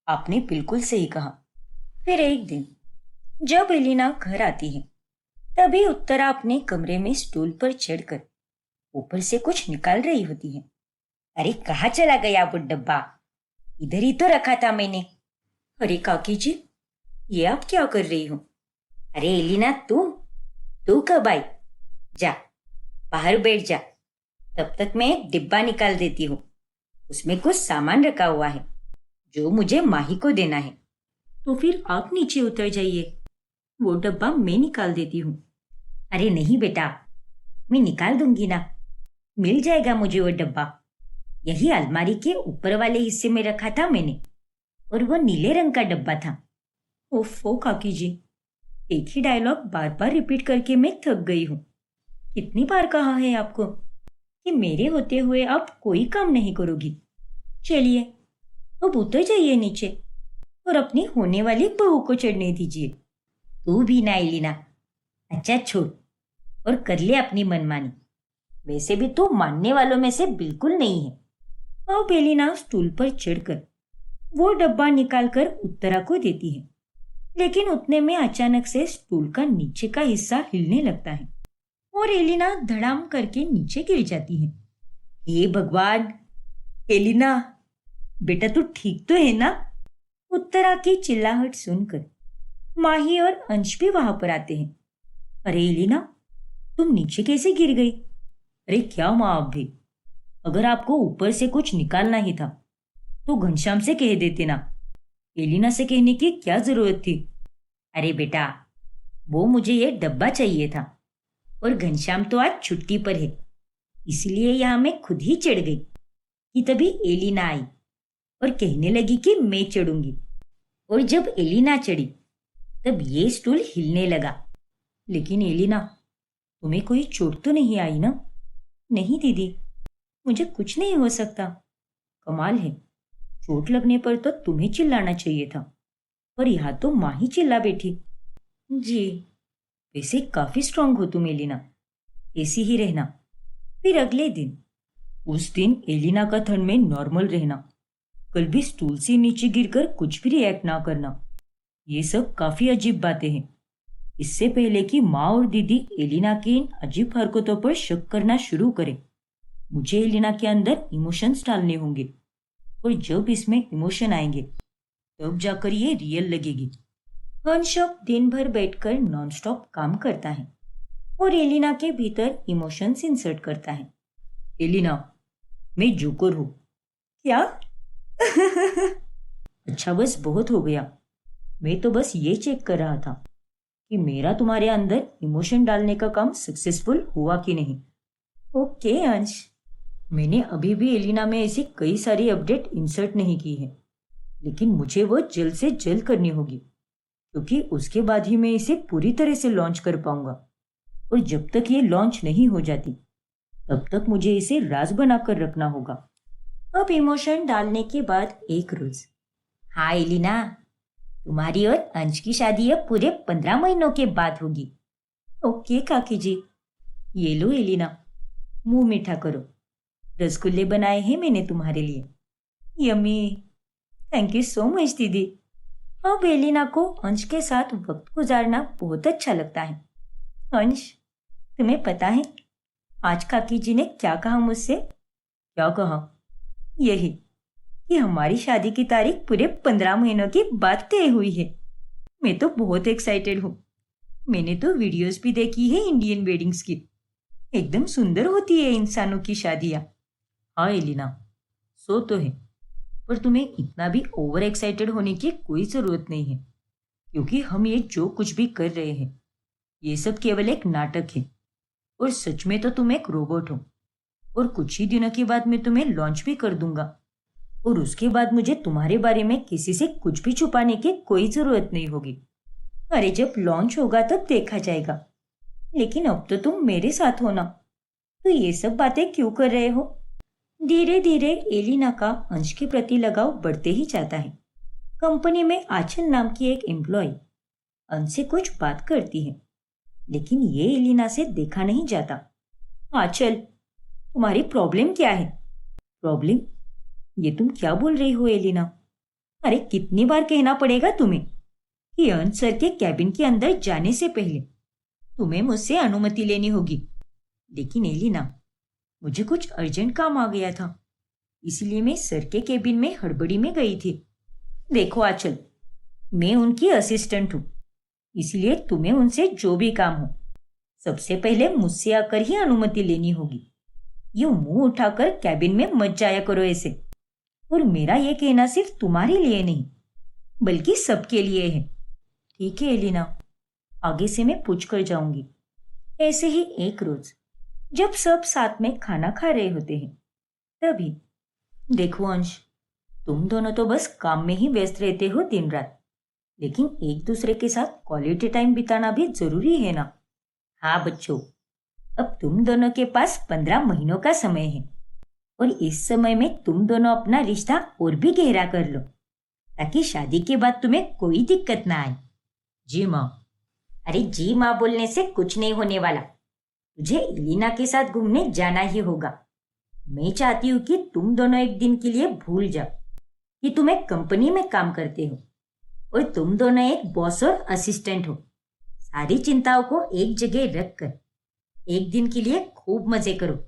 आपने बिल्कुल सही कहा। फिर एक दिन जब एलिना घर आती है, तभी उत्तरा अपने कमरे में स्टूल पर चढ़कर ऊपर से कुछ निकाल रही होती है। अरे कहाँ चला गया वो डब्बा? इधर ही तो रखा था मैंने। अरे काकी जी, ये आप क्या कर रही हो? अरे एलिना, तू कब आई? जा बाहर बैठ जा, तब तक मैं एक डिब्बा निकाल देती हूँ। उसमें कुछ सामान रखा हुआ है जो मुझे माही को देना है। तो फिर आप नीचे उतर जाइए, वो डब्बा मैं निकाल देती हूँ। अरे नहीं बेटा, मैं निकाल दूंगी ना, मिल जाएगा मुझे वो डब्बा। यही अलमारी के ऊपर वाले हिस्से में रखा था मैंने, और वो नीले रंग का डब्बा था। ओफो काकी जी, एक ही डायलॉग बार बार रिपीट करके मैं थक गई हूँ। कितनी बार कहा है आपको कि मेरे होते हुए आप कोई काम नहीं करोगी? चलिए अब उतर जाइए नीचे और अपनी होने वाली बहू को चढ़ने दीजिए। तू भी ना एलिना। अच्छा छोड़ और कर ले अपनी मनमानी। वैसे भी तू मानने वालों में से बिल्कुल नहीं है। अब एलिना स्टूल पर चढ़कर वो डब्बा निकालकर उत्तरा को देती है, लेकिन उतने में अचानक से स्टूल का नीचे का हिस्सा हिलने लगता है और एलिना धड़ाम करके नीचे गिर जाती है। हे भगवान! एलिना, बेटा तू ठीक तो है ना? उत्तरा की चिल्लाहट सुनकर माही और अंश भी वहां पर आते हैं। अरे एलिना, तुम नीचे कैसे गिर गई? अरे क्या माँ, आप भी अगर आपको ऊपर से कुछ निकालना ही था तो घनश्याम से कह देते ना। एलिना से कहने की क्या जरूरत थी? अरे बेटा, वो मुझे ये डब्बा चाहिए था और घनश्याम तो आज छुट्टी पर है, इसलिए यहां मैं खुद ही चढ़ गई कि तभी एलिना आई और कहने लगी कि मैं चढ़ूंगी। और जब एलिना चढ़ी तब ये स्टूल हिलने लगा। लेकिन एलिना, तुम्हें कोई चोट तो नहीं आई ना? नहीं दीदी, मुझे कुछ नहीं हो सकता। कमाल है, चोट लगने पर तो तुम्हें चिल्लाना चाहिए था, पर यहाँ तो माँ ही चिल्ला बैठी। जी, वैसे काफी स्ट्रांग हो तुम एलिना, ऐसी ही रहना। फिर अगले दिन, उस दिन एलिना का थन में नॉर्मल रहना, कल भी स्टूल से नीचे गिरकर कुछ भी रिएक्ट ना करना, ये सब काफी अजीब बातें हैं। इससे पहले कि माँ और दीदी एलिना की इन अजीब हरकतों पर शक करना शुरू करें, मुझे एलिना के अंदर इमोशंस डालने होंगे, और जब इसमें इमोशन आएंगे तब जाकर ये रियल लगेगी। हंस दिन भर बैठकर नॉनस्टॉप काम करता है और एलिना के भीतर इमोशंस इंसर्ट करता है। एलिना, मैं जोकर हूँ। क्या? अच्छा बस बहुत हो गया, मैं तो बस ये चेक कर रहा था कि मेरा तुम्हारे अंदर इमोशन डालने का काम सक्सेसफुल हुआ कि नहीं। ओके अंश, मैंने अभी भी एलिना में ऐसी कई सारी अपडेट इंसर्ट नहीं की है, लेकिन मुझे वो जल्द से जल्द करनी होगी, क्योंकि उसके बाद ही मैं इसे पूरी तरह से लॉन्च कर पाऊंगा। और जब तक ये लॉन्च नहीं हो जाती तब तक मुझे इसे राज बनाकर रखना होगा। अब इमोशन डालने के बाद एक रोज, हाँ एलिना, तुम्हारी और अंश की शादी अब पूरे 15 महीनों के बाद होगी। ओके काकी जी। ये लो एलिना, मुंह मीठा करो, रसगुल्ले बनाए हैं मैंने तुम्हारे लिए। Yummy, thank you so much दीदी। अब एलिना को अंश के साथ वक्त गुजारना बहुत अच्छा लगता है। अंश, तुम्हें पता है आज काकी जी ने क्या कहा मुझसे? क्या कहा? यही कि हमारी शादी की तारीख पूरे 15 महीनों की बाद तय हुई है। मैं तो बहुत एक्साइटेड हूँ। मैंने तो वीडियोस भी देखी है इंडियन वेडिंग्स की, एकदम सुंदर होती है इंसानों की शादियाँ। हाँ एलिना, सो तो है, पर तुम्हें इतना भी ओवर एक्साइटेड होने की कोई ज़रूरत नहीं है, क्योंकि हम ये जो कुछ भी कर रहे हैं ये सब केवल एक नाटक है, और सच में तो तुम एक रोबोट हो, और कुछ ही दिनों के बाद मैं तुम्हें लॉन्च भी कर दूंगा। और उसके बाद मुझे तुम्हारे बारे में किसी से कुछ भी छुपाने की कोई जरूरत नहीं होगी। अरे जब लॉन्च होगा तब देखा जाएगा। लेकिन अब तो तुम मेरे साथ हो ना, तो ये सब बातें क्यों कर रहे हो? धीरे धीरे एलिना का अंश के प्रति लगाव बढ़ते ही जाता है। कंपनी में आंचल नाम की एक एम्प्लॉय अंश से कुछ बात करती है, लेकिन ये एलिना से देखा नहीं जाता। आंचल, तुम्हारी प्रॉब्लम क्या है? प्रॉब्लम? ये तुम क्या बोल रही हो एलिना? अरे कितनी बार कहना पड़ेगा तुम्हें कि अंश सर के कैबिन के अंदर जाने से पहले तुम्हें मुझसे अनुमति लेनी होगी। लेकिन एलिना, मुझे कुछ अर्जेंट काम आ गया था, इसलिए मैं सर के केबिन में हड़बड़ी में गई थी। देखो आंचल, मैं उनकी असिस्टेंट हूँ, इसलिए तुम्हें उनसे जो भी काम हो सबसे पहले मुझसे आकर ही अनुमति लेनी होगी। यूं मुंह उठाकर कैबिन में मत जाया करो ऐसे। और मेरा यह कहना सिर्फ तुम्हारे लिए नहीं बल्कि सबके लिए है। ठीक है एलिना, आगे से मैं पूछ कर जाऊंगी। ऐसे ही एक रोज जब सब साथ में खाना खा रहे होते हैं तभी, देखो अंश, तुम दोनों तो बस काम में ही व्यस्त रहते हो दिन रात, लेकिन एक दूसरे के साथ क्वालिटी टाइम बिताना भी जरूरी है ना। हाँ बच्चों, अब तुम दोनों के पास 15 महीनों का समय है और इस समय में तुम दोनों अपना रिश्ता और भी गहरा कर लो ताकि शादी के बाद तुम्हें कोई दिक्कत ना आए। जी माँ। अरे जी माँ बोलने से कुछ नहीं होने वाला। तुझे एलिना के साथ घूमने जाना ही होगा। मैं चाहती हूँ कि तुम दोनों एक दिन के लिए भूल जाओ कि तुम एक कंपनी में काम करते हो और तुम दोनों एक बॉस और असिस्टेंट हो। सारी चिंताओं को एक जगह रखकर एक दिन के लिए खूब मजे करो,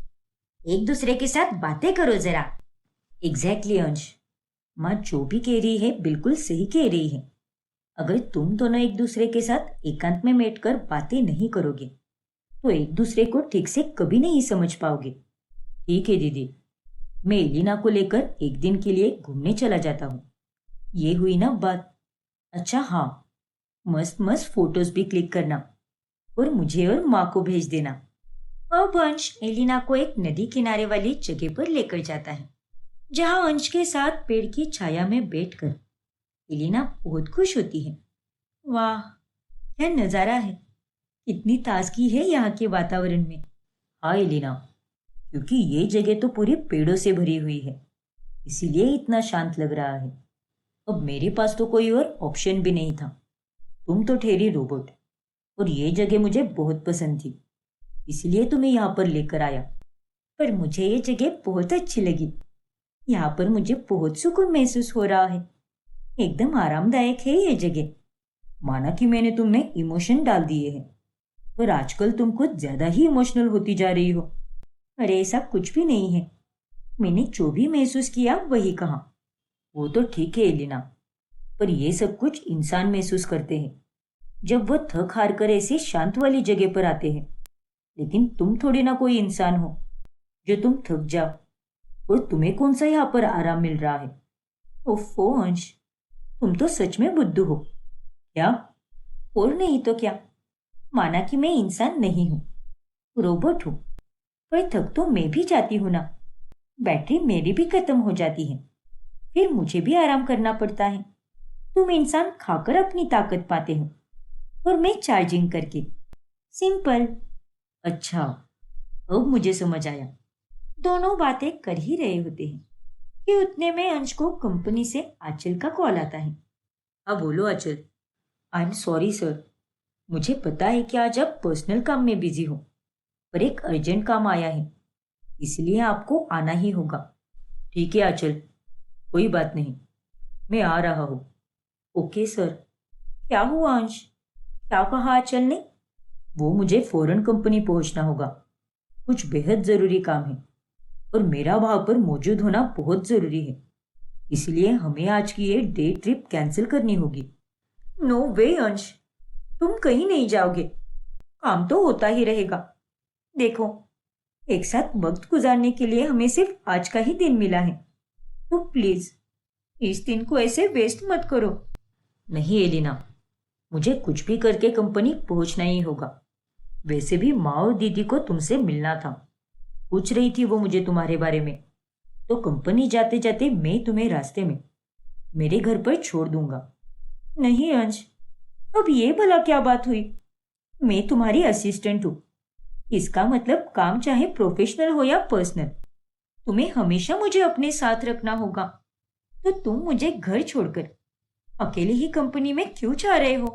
एक दूसरे के साथ बातें करो जरा। एग्जैक्टली अंश, माँ जो भी कह रही है बिल्कुल सही कह रही है। अगर तुम दोनों एक दूसरे के साथ एकांत में बैठकर बातें नहीं करोगे तो एक दूसरे को ठीक से कभी नहीं समझ पाओगे। ठीक है दीदी, मैं एलिना को लेकर एक दिन के लिए घूमने चला जाता हूँ। ये हुई ना बात। अच्छा हाँ, मस्त मस्त फोटोज भी क्लिक करना और मुझे और माँ को भेज देना। अब अंश एलिना को एक नदी किनारे वाली जगह पर लेकर जाता है, जहाँ अंश के साथ पेड़ की छाया में बैठकर एलिना बहुत खुश होती है। वाह, क्या नजारा है, कितनी ताजगी है यहाँ के वातावरण में। हाँ एलिना, क्योंकि ये जगह तो पूरी पेड़ों से भरी हुई है, इसीलिए इतना शांत लग रहा है। अब मेरे पास तो कोई और ऑप्शन भी नहीं था। तुम तो ठहरी रोबोट और ये जगह मुझे बहुत पसंद थी, इसलिए तुम्हें यहाँ पर लेकर आया। पर मुझे ये जगह बहुत अच्छी लगी। यहाँ पर मुझे बहुत सुकून महसूस हो रहा है। एकदम आरामदायक है ये जगह। माना कि मैंने तुम्हें इमोशन डाल दिए हैं, पर आजकल तुम कुछ ज्यादा ही इमोशनल होती जा रही हो। अरे ऐसा कुछ भी नहीं है, मैंने जो भी महसूस किया वही कहा। वो तो ठीक है एलिना, पर ये सब कुछ इंसान महसूस करते हैं जब वो थक हार कर ऐसी शांत वाली जगह पर आते हैं। लेकिन तुम थोड़ी ना कोई इंसान हो जो तुम थक जाओ, और तुम्हें कौन सा यहाँ पर आराम मिल रहा है। ओफो अंश, तुम तो सच में बुद्धू हो। क्या? और नहीं तो क्या। माना कि मैं इंसान नहीं हूँ, रोबोट हूँ, पर थक तो मैं भी जाती हूँ ना। बैटरी मेरी भी खत्म हो जाती है, फिर मुझे भी आराम करना पड़ता है। तुम इंसान खाकर अपनी ताकत पाते हो और मैं चार्जिंग करके। सिंपल। अच्छा, अब मुझे समझ आया। दोनों बातें कर ही रहे होते हैं कि उतने में अंश को कंपनी से आंचल का कॉल आता है। हाँ बोलो आंचल। आई एम सॉरी सर, मुझे पता है कि आज आप पर्सनल काम में बिजी हो, पर एक अर्जेंट काम आया है, इसलिए आपको आना ही होगा। ठीक है आंचल, कोई बात नहीं, मैं आ रहा हूँ। Okay sir. क्या हुआ अंश, क्या कहा आंचल ने? वो मुझे फौरन कंपनी पहुंचना होगा, कुछ बेहद जरूरी काम है और मेरा वहां पर मौजूद होना बहुत जरूरी है, इसलिए हमें आज की ये डे ट्रिप कैंसिल करनी होगी। नो वे अंश, तुम कहीं नहीं जाओगे, काम तो होता ही रहेगा। देखो, एक साथ वक्त गुजारने के लिए हमें सिर्फ आज का ही दिन मिला है, तो प्लीज इस दिन को ऐसे वेस्ट मत करो। नहीं एलिना, मुझे कुछ भी करके कंपनी पहुंचना ही होगा। वैसे भी माँ और दीदी को तुमसे मिलना था, पूछ रही थी वो मुझे तुम्हारे बारे में। तो कंपनी जाते जाते मैं तुम्हें रास्ते में मेरे घर पर छोड़ दूंगा। नहीं अंश, अब ये भला क्या बात हुई? मैं तुम्हारी असिस्टेंट हूँ। इसका मतलब काम चाहे प्रोफेशनल हो या पर्सनल, तुम्हें हमेशा मुझे अपने साथ रखना होगा। तो तुम मुझे घर छोड़कर अकेले ही कंपनी में क्यों जा रहे हो?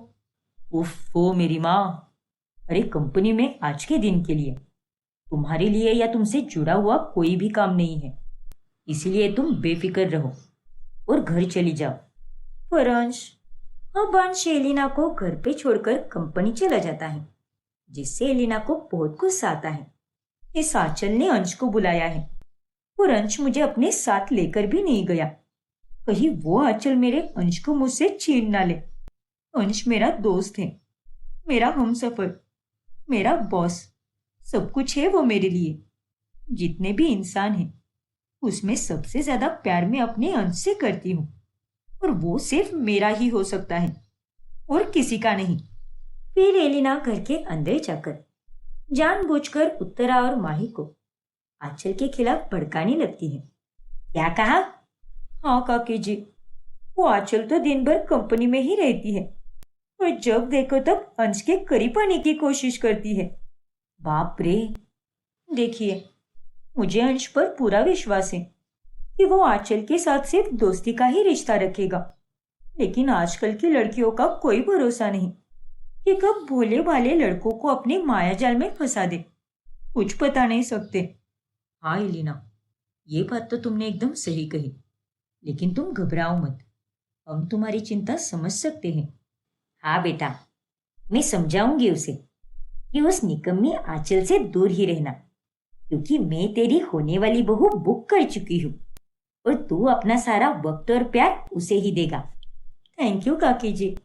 उफ वो मेरी माँ, अरे कंपनी में आज के दिन के लिए, तुम्हारे लिए या तुमसे जुड़ा हुआ कोई भी काम नहीं है, इसलिए तुम बेफिक्र रहो और घर चली जाओ। पर अंश, अब अंश एलिना को घर पे छोड़कर कंपनी चला जाता है, जिससे एलिना को बहुत गुस्सा आता है। इस आंचल ने अंश को बुलाया है और अंश मुझे अपने साथ लेकर भी नहीं गया। कहीं वो आंचल मेरे अंश को मुझसे छीन ना ले। अंश मेरा दोस्त है, मेरा हमसफर, मेरा बॉस, सब कुछ है वो मेरे लिए। जितने भी इंसान हैं, उसमें सबसे ज्यादा प्यार मैं अपने अंश से करती हूँ, और वो सिर्फ मेरा ही हो सकता है और किसी का नहीं। फिर एलिना घर के अंदर जाकर जानबूझकर उत्तरा और माही को आंचल के खिलाफ भड़काने लगती है। क्या कहा? हाँ काकी जी, वो आंचल तो दिन भर कंपनी में ही रहती है और जब देखो तब अंश के करीब आने की कोशिश करती है। बाप रे! देखिए, मुझे अंश पर पूरा विश्वास है कि वो आंचल के साथ सिर्फ दोस्ती का ही रिश्ता रखेगा, लेकिन आजकल की लड़कियों का कोई भरोसा नहीं कि कब भोले भाले लड़कों को अपने माया जाल में फंसा दे। कुछ पता नहीं सकते। हाँ एलिना, ये बात तो तुमने एकदम सही कही, लेकिन तुम घबराओ मत, हम तुम्हारी चिंता समझ सकते हैं। हाँ बेटा, मैं समझाऊंगी उसे कि उस निकम्मी आंचल से दूर ही रहना, क्योंकि मैं तेरी होने वाली बहू बुक कर चुकी हूँ और तू अपना सारा वक्त और प्यार उसे ही देगा। थैंक यू काकी जी,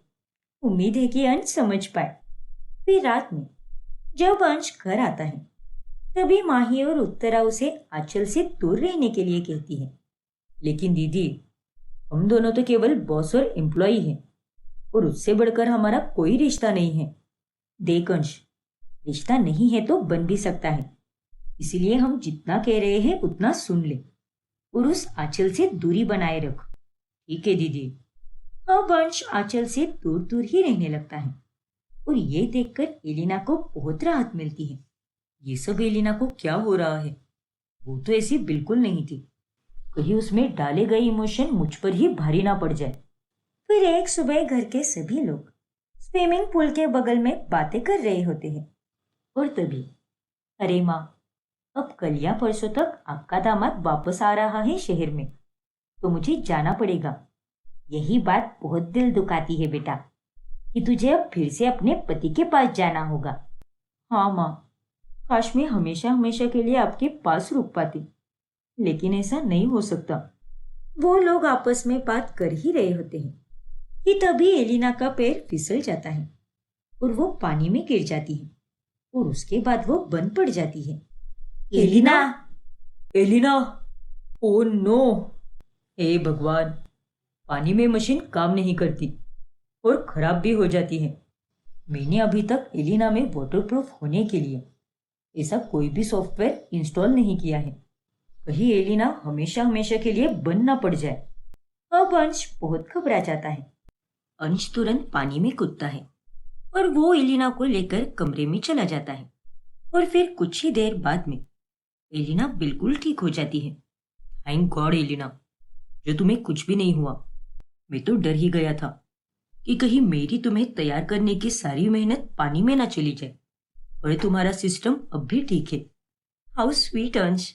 उम्मीद है कि अंश समझ पाए। फिर रात में जब अंश घर आता है, तभी माही और उत्तरा उसे आंचल से दूर रहने के लिए कहती है। लेकिन दीदी, हम दोनों तो केवल बॉस और एम्प्लॉई हैं और उससे बढ़कर हमारा कोई रिश्ता नहीं है। देख अंश, रिश्ता नहीं है तो बन भी सकता है, इसलिए हम जितना कह रहे हैं उतना सुन ले और उस आंचल से दूरी बनाए रख। ठीक है दीदी। अब अंश आंचल से दूर दूर ही रहने लगता है और ये देखकर एलिना को बहुत राहत मिलती है। ये सब एलिना को क्या हो रहा है? वो तो ऐसी बिल्कुल नहीं थी। कहीं उसमें डाले गए इमोशन मुझ पर ही भारी ना पड़ जाए। फिर एक सुबह घर के सभी लोग स्विमिंग पूल के बगल में बातें कर रहे होते हैं और तभी, अरे माँ, अब कल या परसों तक आपका दामाद वापस आ रहा है शहर में, तो मुझे जाना पड़ेगा। यही बात बहुत दिल दुखाती है बेटा कि तुझे अब फिर से अपने पति के पास जाना होगा। हाँ माँ, काश मैं हमेशा हमेशा के लिए आपके पास रुक पाती, लेकिन ऐसा नहीं हो सकता। वो लोग आपस में बात कर ही रहे होते हैं कि तभी एलिना का पैर फिसल जाता है और वो पानी में गिर जाती है और उसके बाद वो बंद पड़ जाती है। एलिना! एलिना! Oh no! हे भगवान, पानी में मशीन काम नहीं करती और खराब भी हो जाती है। मैंने अभी तक एलिना में वाटरप्रूफ होने के लिए ऐसा कोई भी सॉफ्टवेयर इंस्टॉल नहीं किया है। कहीं एलिना हमेशा हमेशा के लिए बंद ना पड़ जाए। अब अंश बहुत घबरा जाता है। अंश तुरंत पानी में कूदता है और वो एलिना को लेकर कमरे में चला जाता है और फिर कुछ ही देर बाद में एलिना बिल्कुल ठीक हो जाती है। थैंक गॉड एलिना, जो तुम्हें कुछ भी नहीं हुआ। मैं तो डर ही गया था कि कहीं मेरी तुम्हें तैयार करने की सारी मेहनत पानी में ना चली जाए। और तुम्हारा सिस्टम अब भी ठीक है। हाउ स्वीट अंश,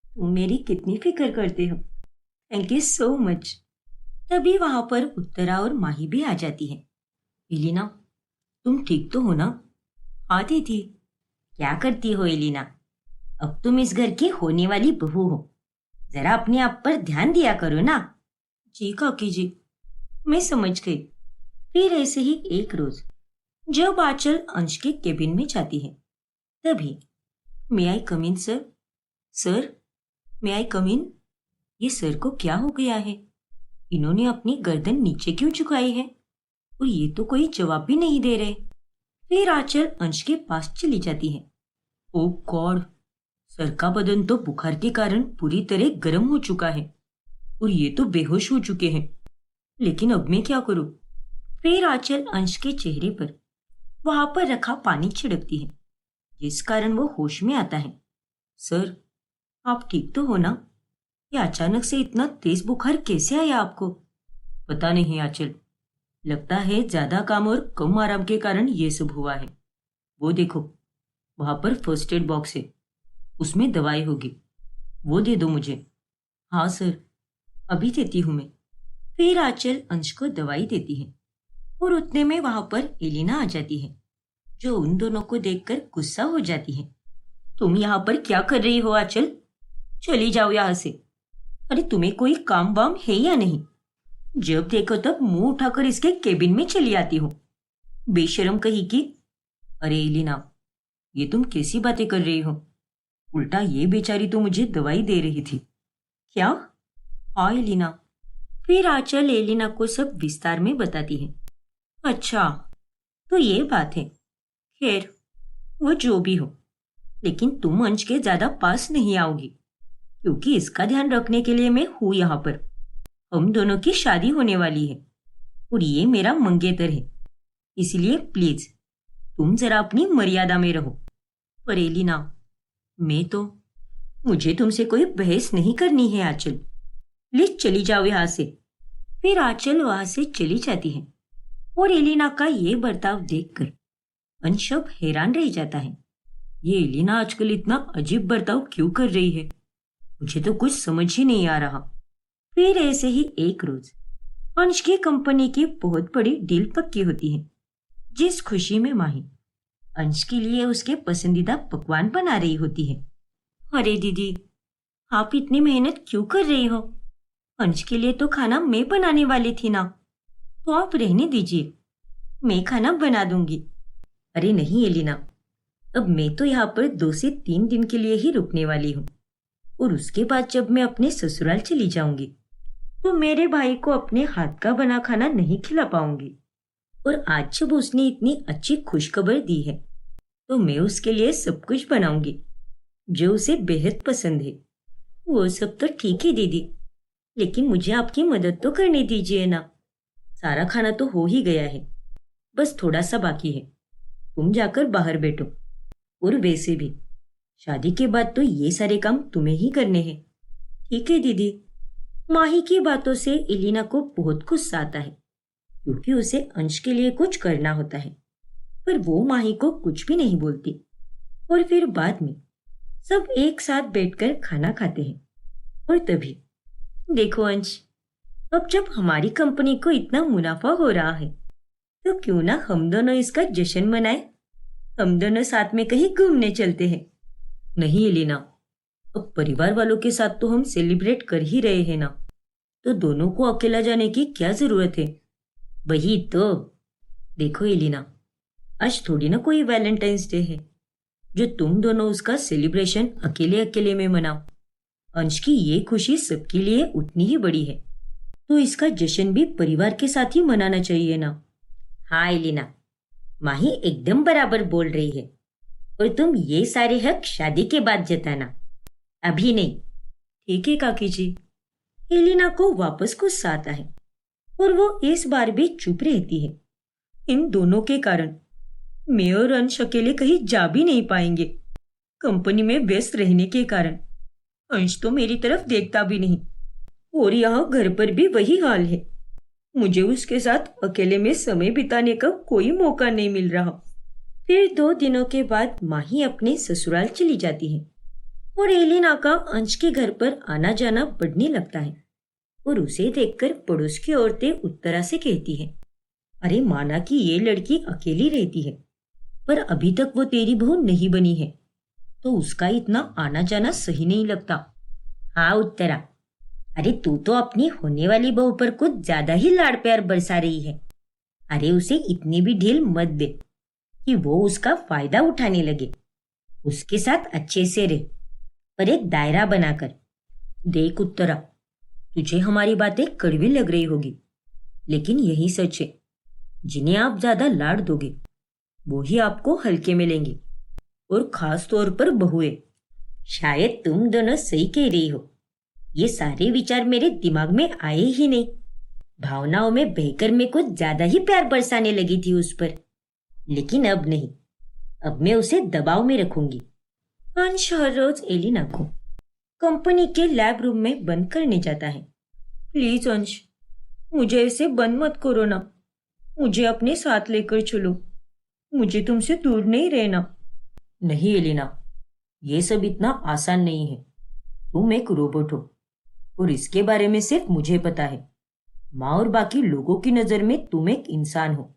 तुम मेरी कितनी फिक्र करते हो। Thank you so much. तभी वहां पर उत्तरा और माही भी आ जाती है। एलिना, तुम ठीक तो हो ना? हाँ दीदी। क्या करती हो एलिना? अब तुम इस घर की होने वाली बहू हो, जरा अपने आप पर ध्यान दिया करो ना। जी काकी जी, मैं समझ गई। फिर ऐसे ही एक रोज जब आंचल अंश के केबिन में जाती है, तभी मे आई कम इन सर? सर, मे आई कम इन? ये सर को क्या हो गया है? इन्होंने अपनी गर्दन नीचे क्यों झुकाई है और ये तो कोई जवाब भी नहीं दे रहे। फिर आंचल अंश के पास चली जाती है। ओ गॉड, सर का बदन तो बुखार के कारण पूरी तरह गर्म हो चुका है और ये तो बेहोश हो चुके हैं। लेकिन अब मैं क्या करूं? फिर आंचल अंश के चेहरे पर वहां पर रखा पानी छिड़कती है, जिस कारण वो होश में आता है। सर, आप ठीक तो हो ना? ये अचानक से इतना तेज बुखार कैसे आया आपको? पता नहीं आंचल, लगता है ज्यादा काम और कम आराम के कारण ये सब हुआ है। वो देखो, वहां पर फर्स्ट एड बॉक्स है, उसमें दवाई होगी, वो दे दो मुझे। हाँ सर, अभी देती हूँ मैं। फिर आंचल अंश को दवाई देती है और उतने में वहां पर एलिना आ जाती है, जो उन दोनों को देखकर गुस्सा हो जाती है। तुम यहाँ पर क्या कर रही हो आंचल? चली जाओ यहाँ से। अरे तुम्हें कोई काम वाम है या नहीं? जब देखो तब मुंह उठाकर इसके केबिन में चली आती हो, बेशरम कही की। अरे एलिना, ये तुम कैसी बातें कर रही हो? उल्टा ये बेचारी तो मुझे दवाई दे रही थी। क्या? हाँ एलिना। फिर आंचल एलिना को सब विस्तार में बताती है। अच्छा, तो ये बात है। खैर, वो जो भी हो, लेकिन तुम अंश के ज्यादा पास नहीं आओगी, क्योंकि इसका ध्यान रखने के लिए मैं हूं यहाँ पर। हम दोनों की शादी होने वाली है और ये मेरा मंगेतर है, इसलिए प्लीज तुम जरा अपनी मर्यादा में रहो। पर एलिना, मुझे तुमसे कोई बहस नहीं करनी है आंचल। प्लीज चली जाओ यहाँ से। फिर आंचल वहां से चली जाती है और एलिना का ये बर्ताव देखकर अंश अब हैरान रह जाता है। ये एलिना आजकल इतना अजीब बर्ताव क्यों कर रही है? मुझे तो कुछ समझ ही नहीं आ रहा। फिर ऐसे ही एक रोज अंश की कंपनी की बहुत बड़ी डील पक्की होती है, जिस खुशी में माही अंश के लिए उसके पसंदीदा पकवान बना रही होती है। अरे दीदी, आप इतनी मेहनत क्यों कर रही हो? अंश के लिए तो खाना मैं बनाने वाली थी ना, तो आप रहने दीजिए, मैं खाना बना दूंगी। अरे नहीं एलिना, अब मैं तो यहाँ पर 2 से 3 दिन के लिए ही रुकने वाली हूँ और उसके बाद जब मैं अपने ससुराल चली जाऊंगी तो मेरे भाई को अपने हाथ का बना खाना नहीं खिला पाऊंगी। और आज जब उसने इतनी अच्छी खुशखबर दी है तो मैं उसके लिए सब कुछ बनाऊंगी जो उसे बेहद पसंद है। वो सब तो ठीक है दीदी, लेकिन मुझे आपकी मदद तो करने दीजिए ना। सारा खाना तो हो ही गया है, बस थोड़ा सा बाकी है। तुम जाकर बाहर बैठो। और वैसे भी शादी के बाद तो ये सारे काम तुम्हें ही करने हैं। ठीक है दीदी। माही की बातों से एलिना को बहुत गुस्सा आता है, क्योंकि उसे अंश के लिए कुछ करना होता है, पर वो माही को कुछ भी नहीं बोलती। और फिर बाद में सब एक साथ बैठकर खाना खाते हैं। और तभी देखो अंश, अब जब हमारी कंपनी को इतना मुनाफा हो रहा है तो क्यों ना हम दोनों इसका जश्न मनाएं। हम दोनों साथ में कहीं घूमने चलते हैं। नहीं एलिना, अब परिवार वालों के साथ तो हम सेलिब्रेट कर ही रहे हैं ना, तो दोनों को अकेला जाने की क्या जरूरत है? वही तो। देखो एलिना, आज थोड़ी ना कोई वैलेंटाइंस डे है जो तुम दोनों उसका सेलिब्रेशन अकेले अकेले में मनाओ। अंश की ये खुशी सबके लिए उतनी ही बड़ी है, तो इसका जश्न भी परिवार के साथ ही मनाना चाहिए ना। हाँ एलिना, माही एकदम बराबर बोल रही है, और तुम ये सारे हक शादी के बाद जताना, अभी नहीं। ठीक है काकी जी। एलिना को वापस गुस्सा आता है और वो इस बार भी चुप रहती है। इन दोनों के कारण मैं और अंश अकेले कहीं जा भी नहीं पाएंगे। कंपनी में व्यस्त रहने के कारण अंश तो मेरी तरफ देखता भी नहीं, और यहाँ घर पर भी वही हाल है। मुझे उसके साथ अकेले में समय बिताने का कोई मौका नहीं मिल रहा। फिर 2 दिनों के बाद माही अपने ससुराल चली जाती है और एलिना का अंश के घर पर आना जाना बढ़ने लगता है। और उसे देखकर पड़ोस की औरतें उत्तरा से कहती हैं, अरे माना कि ये लड़की अकेली रहती है, पर अभी तक वो तेरी बहू नहीं बनी है, तो उसका इतना आना जाना सही नहीं लगता। हाँ उत्तरा, अरे तू तो अपनी होने वाली बहू पर कुछ ज्यादा ही लाड़ प्यार बरसा रही है। अरे उसे इतनी भी ढील मत दे कि वो उसका फायदा उठाने लगे। उसके साथ अच्छे से रह, पर एक दायरा बनाकर। देख उत्तरा, तुझे हमारी बातें कड़वी लग रही होगी, लेकिन यही सच है। जिन्हें आप ज्यादा लाड़ दोगे वो ही आपको हल्के में लेंगे, और खास तौर पर बहुएं। शायद तुम दोनों सही कह रही हो। ये सारे विचार मेरे दिमाग में आए ही नहीं। भावनाओं में बहकर मैं कुछ ज्यादा ही प्यार बरसाने लगी थी उस पर। लेकिन अब नहीं, अब मैं उसे दबाव में रखूंगी। अंश हर रोज एलिना को कंपनी के लैब रूम में बंद करने जाता है। प्लीज अंश, मुझे ऐसे बंद मत करो ना। मुझे अपने साथ लेकर चलो। मुझे तुमसे दूर नहीं रहना। नहीं एलिना, ये सब इतना आसान नहीं है। तुम एक रोबोट हो और इसके बारे में सिर्फ मुझे पता है। माँ और बाकी लोगों की नजर में तुम एक इंसान हो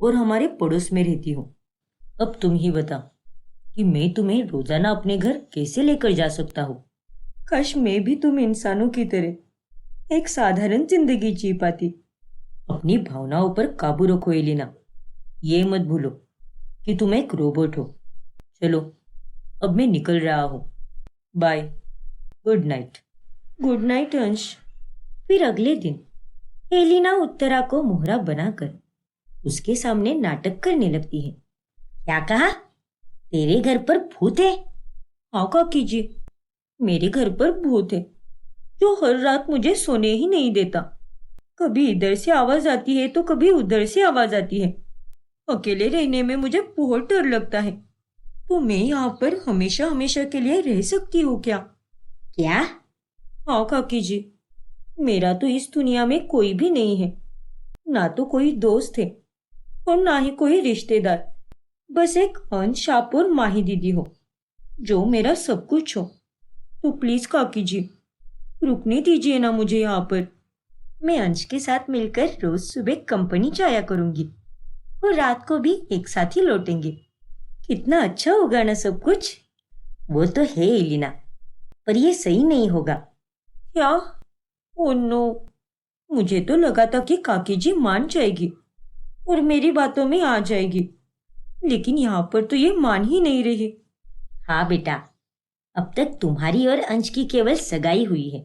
और हमारे पड़ोस में रहती हो। अब तुम ही बता कि मैं तुम्हें रोजाना अपने घर कैसे लेकर जा सकता हूँ। काश मैं भी तुम इंसानों की तरह एक साधारण जिंदगी जी पाती। अपनी भावनाओं पर काबू रखो एलिना। ये मत भूलो कि तुम एक रोबोट हो। चलो, अब मैं निकल रहा हूँ। Bye, good night. Good night Ansh. फिर अगले दिन एलिना उत्तरा को मोहरा बनाकर उसके सामने नाटक करने लगती है। क्या कहा? तेरे घर पर भूत है? हाँ काकी जी, मेरे घर पर भूत है जो हर रात मुझे सोने ही नहीं देता। कभी इधर से आवाज आती है तो कभी उधर से आवाज आती है। अकेले रहने में मुझे बहुत डर लगता है। तो मैं यहाँ पर हमेशा हमेशा के लिए रह सकती हूँ क्या? क्या? हाँ काकी जी, मेरा तो इस दुनिया में कोई भी नहीं है। ना तो कोई दोस्त है और ना ही कोई रिश्तेदार। बस एक अंश आप और माही दीदी हो जो मेरा सब कुछ हो। तो प्लीज काकी जी, रुकने दीजिए ना मुझे यहाँ पर। मैं अंश के साथ मिलकर रोज सुबह कंपनी जाया करूंगी और रात को भी एक साथ ही लौटेंगे। कितना अच्छा होगा ना सब कुछ। वो तो है एलिना, पर ये सही नहीं होगा। क्या? ओह नो, मुझे तो लगा था कि काकी जी मान जाएगी और मेरी बातों में आ जाएगी, लेकिन यहाँ पर तो ये मान ही नहीं रही। हाँ बेटा, अब तक तुम्हारी और अंश की केवल सगाई हुई है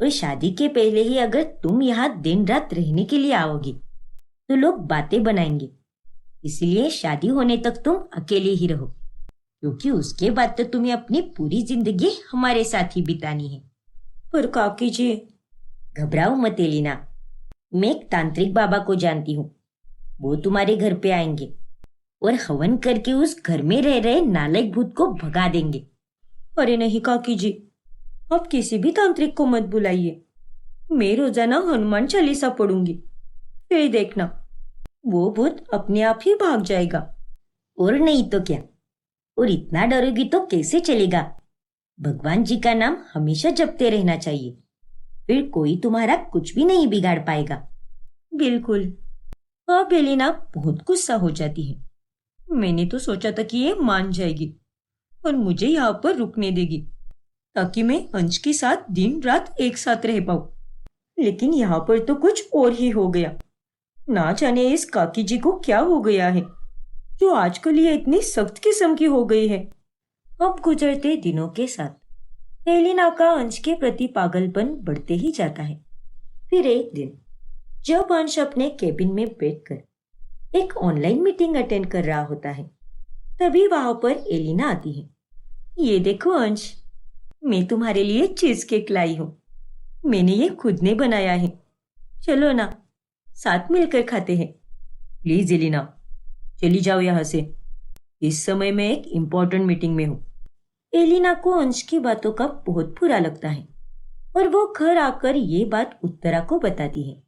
और शादी के पहले ही अगर तुम यहाँ दिन रात रहने के लिए आओगी तो लोग बातें बनाएंगे। इसलिए शादी होने तक तुम अकेले ही रहो, क्योंकि उसके बाद तो तुम्हें अपनी पूरी जिंदगी हमारे साथ ही बितानी है। पर काकी जी। घबराओ मत एलिना, मैं एक तांत्रिक बाबा को जानती हूँ। वो तुम्हारे घर पे आएंगे और हवन करके उस घर में रह रहे नालायक भूत को भगा देंगे। अरे नहीं काकी जी, आप किसी भी तांत्रिक को मत बुलाइए। मैं रोजाना हनुमान चालीसा पढ़ूंगी, फिर देखना वो भूत अपने आप ही भाग जाएगा। और नहीं तो क्या, और इतना डरोगी तो कैसे चलेगा। भगवान जी का नाम हमेशा जपते रहना चाहिए, फिर कोई तुम्हारा कुछ भी नहीं बिगाड़ पाएगा। बिल्कुल। अब एलिना बहुत गुस्सा हो जाती है। मैंने तो सोचा था कि ये मान जाएगी और मुझे यहाँ पर रुकने देगी ताकि मैं अंश के साथ दिन रात एक साथ रह पाऊं। लेकिन यहाँ पर तो कुछ और ही हो गया। ना जाने इस काकी जी को क्या हो गया है जो आजकल ये इतनी सख्त किस्म की हो गई है। अब गुजरते दिनों के साथ एलिना का अंश के प्रति पागलपन बढ़ते ही जाता है। फिर एक दिन जब अंश अपने केबिन में बैठकर एक ऑनलाइन मीटिंग अटेंड कर रहा होता है, तभी वहां पर एलिना आती है। ये देखो अंश, मैं तुम्हारे लिए चीज केक लाई हूँ। मैंने ये खुद ने बनाया है। चलो ना, साथ मिलकर खाते हैं। प्लीज एलिना, चली जाओ यहाँ से। इस समय मैं एक इम्पोर्टेंट मीटिंग में हूँ। एलिना को अंश की बातों का बहुत बुरा लगता है और वो घर आकर ये बात उत्तरा को बताती है,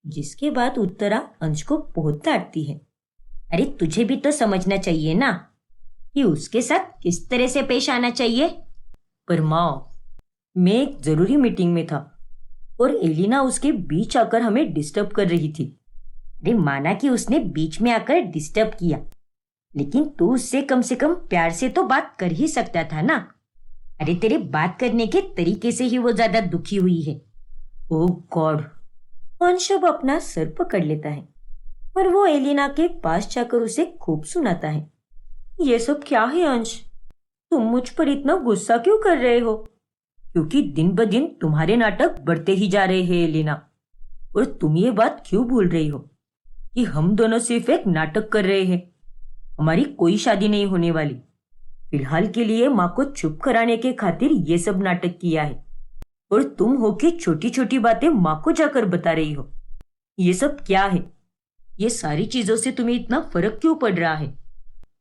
जिसके बाद उत्तरा अंश को बहुत डांटती है। अरे तुझे भी तो समझना चाहिए ना कि उसके साथ किस तरह से पेश आना चाहिए। पर माँ, मैं एक जरूरी मीटिंग में था और एलिना उसके बीच आकर हमें डिस्टर्ब कर रही थी। अरे माना कि उसने बीच में आकर डिस्टर्ब किया, लेकिन तू उससे कम से कम प्यार से तो बात कर ही सकता था ना। अरे तेरे बात करने के तरीके से ही वो ज्यादा दुखी हुई है। ओह गॉड। अंश अब अपना सर पकड़ लेता है और वो एलिना के पास जाकर उसे खूब सुनाता है। ये सब क्या है अंश? तुम मुझ पर इतना गुस्सा क्यों कर रहे हो? क्योंकि दिन ब दिन तुम्हारे नाटक बढ़ते ही जा रहे हैं एलिना। और तुम ये बात क्यों भूल रही हो कि हम दोनों सिर्फ एक नाटक कर रहे हैं। हमारी कोई शादी नहीं होने वाली। फिलहाल के लिए माँ को चुप कराने के खातिर ये सब नाटक किया है, और तुम हो कि छोटी छोटी बातें माँ को जाकर बता रही हो। ये सब क्या है? ये सारी चीजों से तुम्हें इतना फर्क क्यों पड़ रहा है?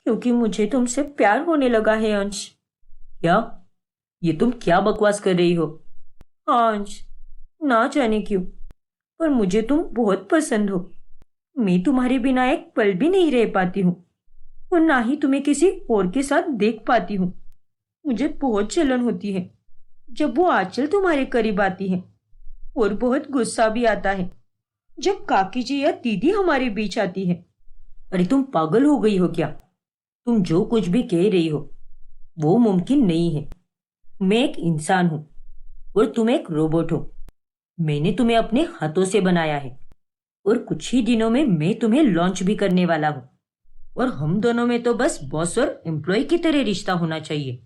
क्योंकि मुझे तुमसे प्यार होने लगा है अंश। क्या? ये तुम क्या बकवास कर रही हो? हाँ अंश, ना जाने क्यों, पर मुझे तुम बहुत पसंद हो। मैं तुम्हारे बिना एक पल भी नहीं रह पाती हूँ, और ना ही तुम्हें किसी और के साथ देख पाती हूँ। मुझे बहुत जलन होती है जब वो आंचल तुम्हारे करीब आती है, और बहुत गुस्सा भी आता है जब काकी जी या दीदी हमारे बीच आती है। अरे तुम पागल हो गई हो क्या? तुम जो कुछ भी कह रही हो वो मुमकिन नहीं है। मैं एक इंसान हूं और तुम एक रोबोट हो। मैंने तुम्हें अपने हाथों से बनाया है, और कुछ ही दिनों में मैं तुम्हें लॉन्च भी करने वाला हूं, और हम दोनों में तो बस बॉस और एम्प्लॉय की तरह रिश्ता होना चाहिए।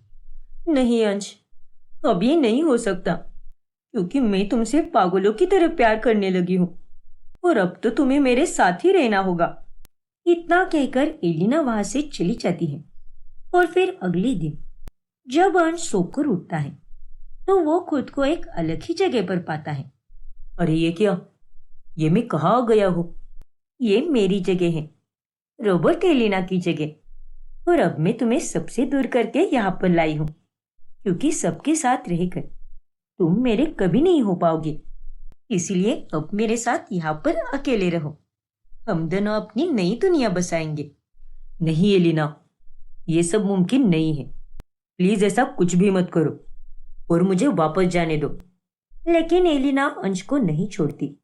नहीं अंश, अब ये नहीं हो सकता, क्योंकि मैं तुमसे पागलों की तरह प्यार करने लगी हूँ, और अब तो तुम्हें मेरे साथ ही रहना होगा। इतना कहकर एलिना वहां से चली जाती है। और फिर अगले दिन जब अंश सोकर उठता है तो वो खुद को एक अलग ही जगह पर पाता है। अरे ये क्या? ये मैं कहाँ आ गया हूँ? ये मेरी जगह है, रोबोट एलिना की जगह, और अब मैं तुम्हें सबसे दूर करके यहाँ पर लाई हूँ, क्योंकि सबके साथ रहकर तुम मेरे कभी नहीं हो पाओगे। इसलिए अब मेरे साथ यहाँ पर अकेले रहो। हम दोनों अपनी नई दुनिया बसाएंगे। नहीं एलिना, ये सब मुमकिन नहीं है। प्लीज ऐसा कुछ भी मत करो और मुझे वापस जाने दो। लेकिन एलिना अंश को नहीं छोड़ती,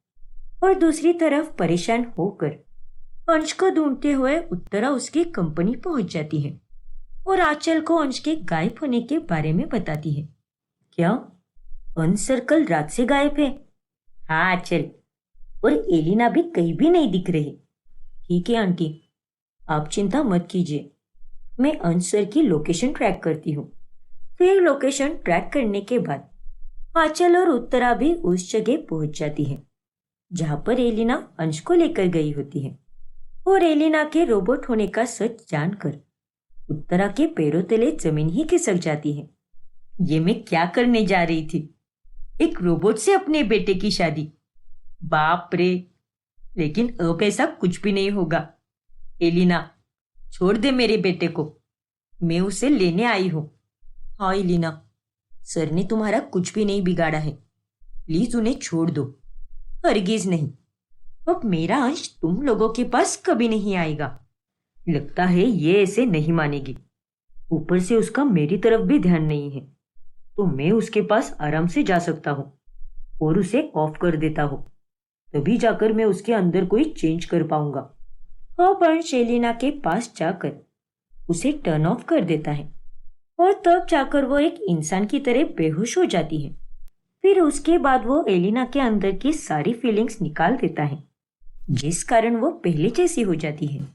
और दूसरी तरफ परेशान होकर अंश को ढूंढते हुए उत्तरा उसकी कंपनी पहुंच जाती है, और आंचल को अंश के गायब होने के बारे में बताती है। क्या अंश सर कल रात से गायब है? हाँ आंचल, और एलिना भी कहीं भी नहीं दिख रही। ठीक है आंटी, आप चिंता मत कीजिए, मैं अंश सर की लोकेशन ट्रैक करती हूँ। फिर लोकेशन ट्रैक करने के बाद आंचल और उत्तरा भी उस जगह पहुंच जाती है जहां पर एलिना अंश को लेकर गई होती है, और एलिना के रोबोट होने का सच जानकर उत्तरा के पैरों तले जमीन ही खिसक जाती है। ये मैं क्या करने जा रही थी? एक रोबोट से अपने बेटे की शादी? बाप रे! लेकिन अब ऐसा कुछ भी नहीं होगा। एलिना, छोड़ दे मेरे बेटे को, मैं उसे लेने आई हूँ। हाँ एलिना, सर ने तुम्हारा कुछ भी नहीं बिगाड़ा है, प्लीज उन्हें छोड़ दो। हरगिज नहीं, अब मेरा अंश तुम लोगों के पास कभी नहीं आएगा। लगता है ये ऐसे नहीं मानेगी। ऊपर से उसका मेरी तरफ भी ध्यान नहीं है, तो मैं उसके पास आराम से जा सकता हूँ और उसे ऑफ कर देता हूँ, तभी जाकर मैं उसके अंदर कोई चेंज कर पाऊंगा। अब अंश एलिना के पास जाकर उसे टर्न ऑफ कर देता है, और तब जाकर वो एक इंसान की तरह बेहोश हो जाती है। फिर उसके बाद वो एलिना के अंदर की सारी फीलिंग्स निकाल देता है, जिस कारण वो पहले जैसी हो जाती है।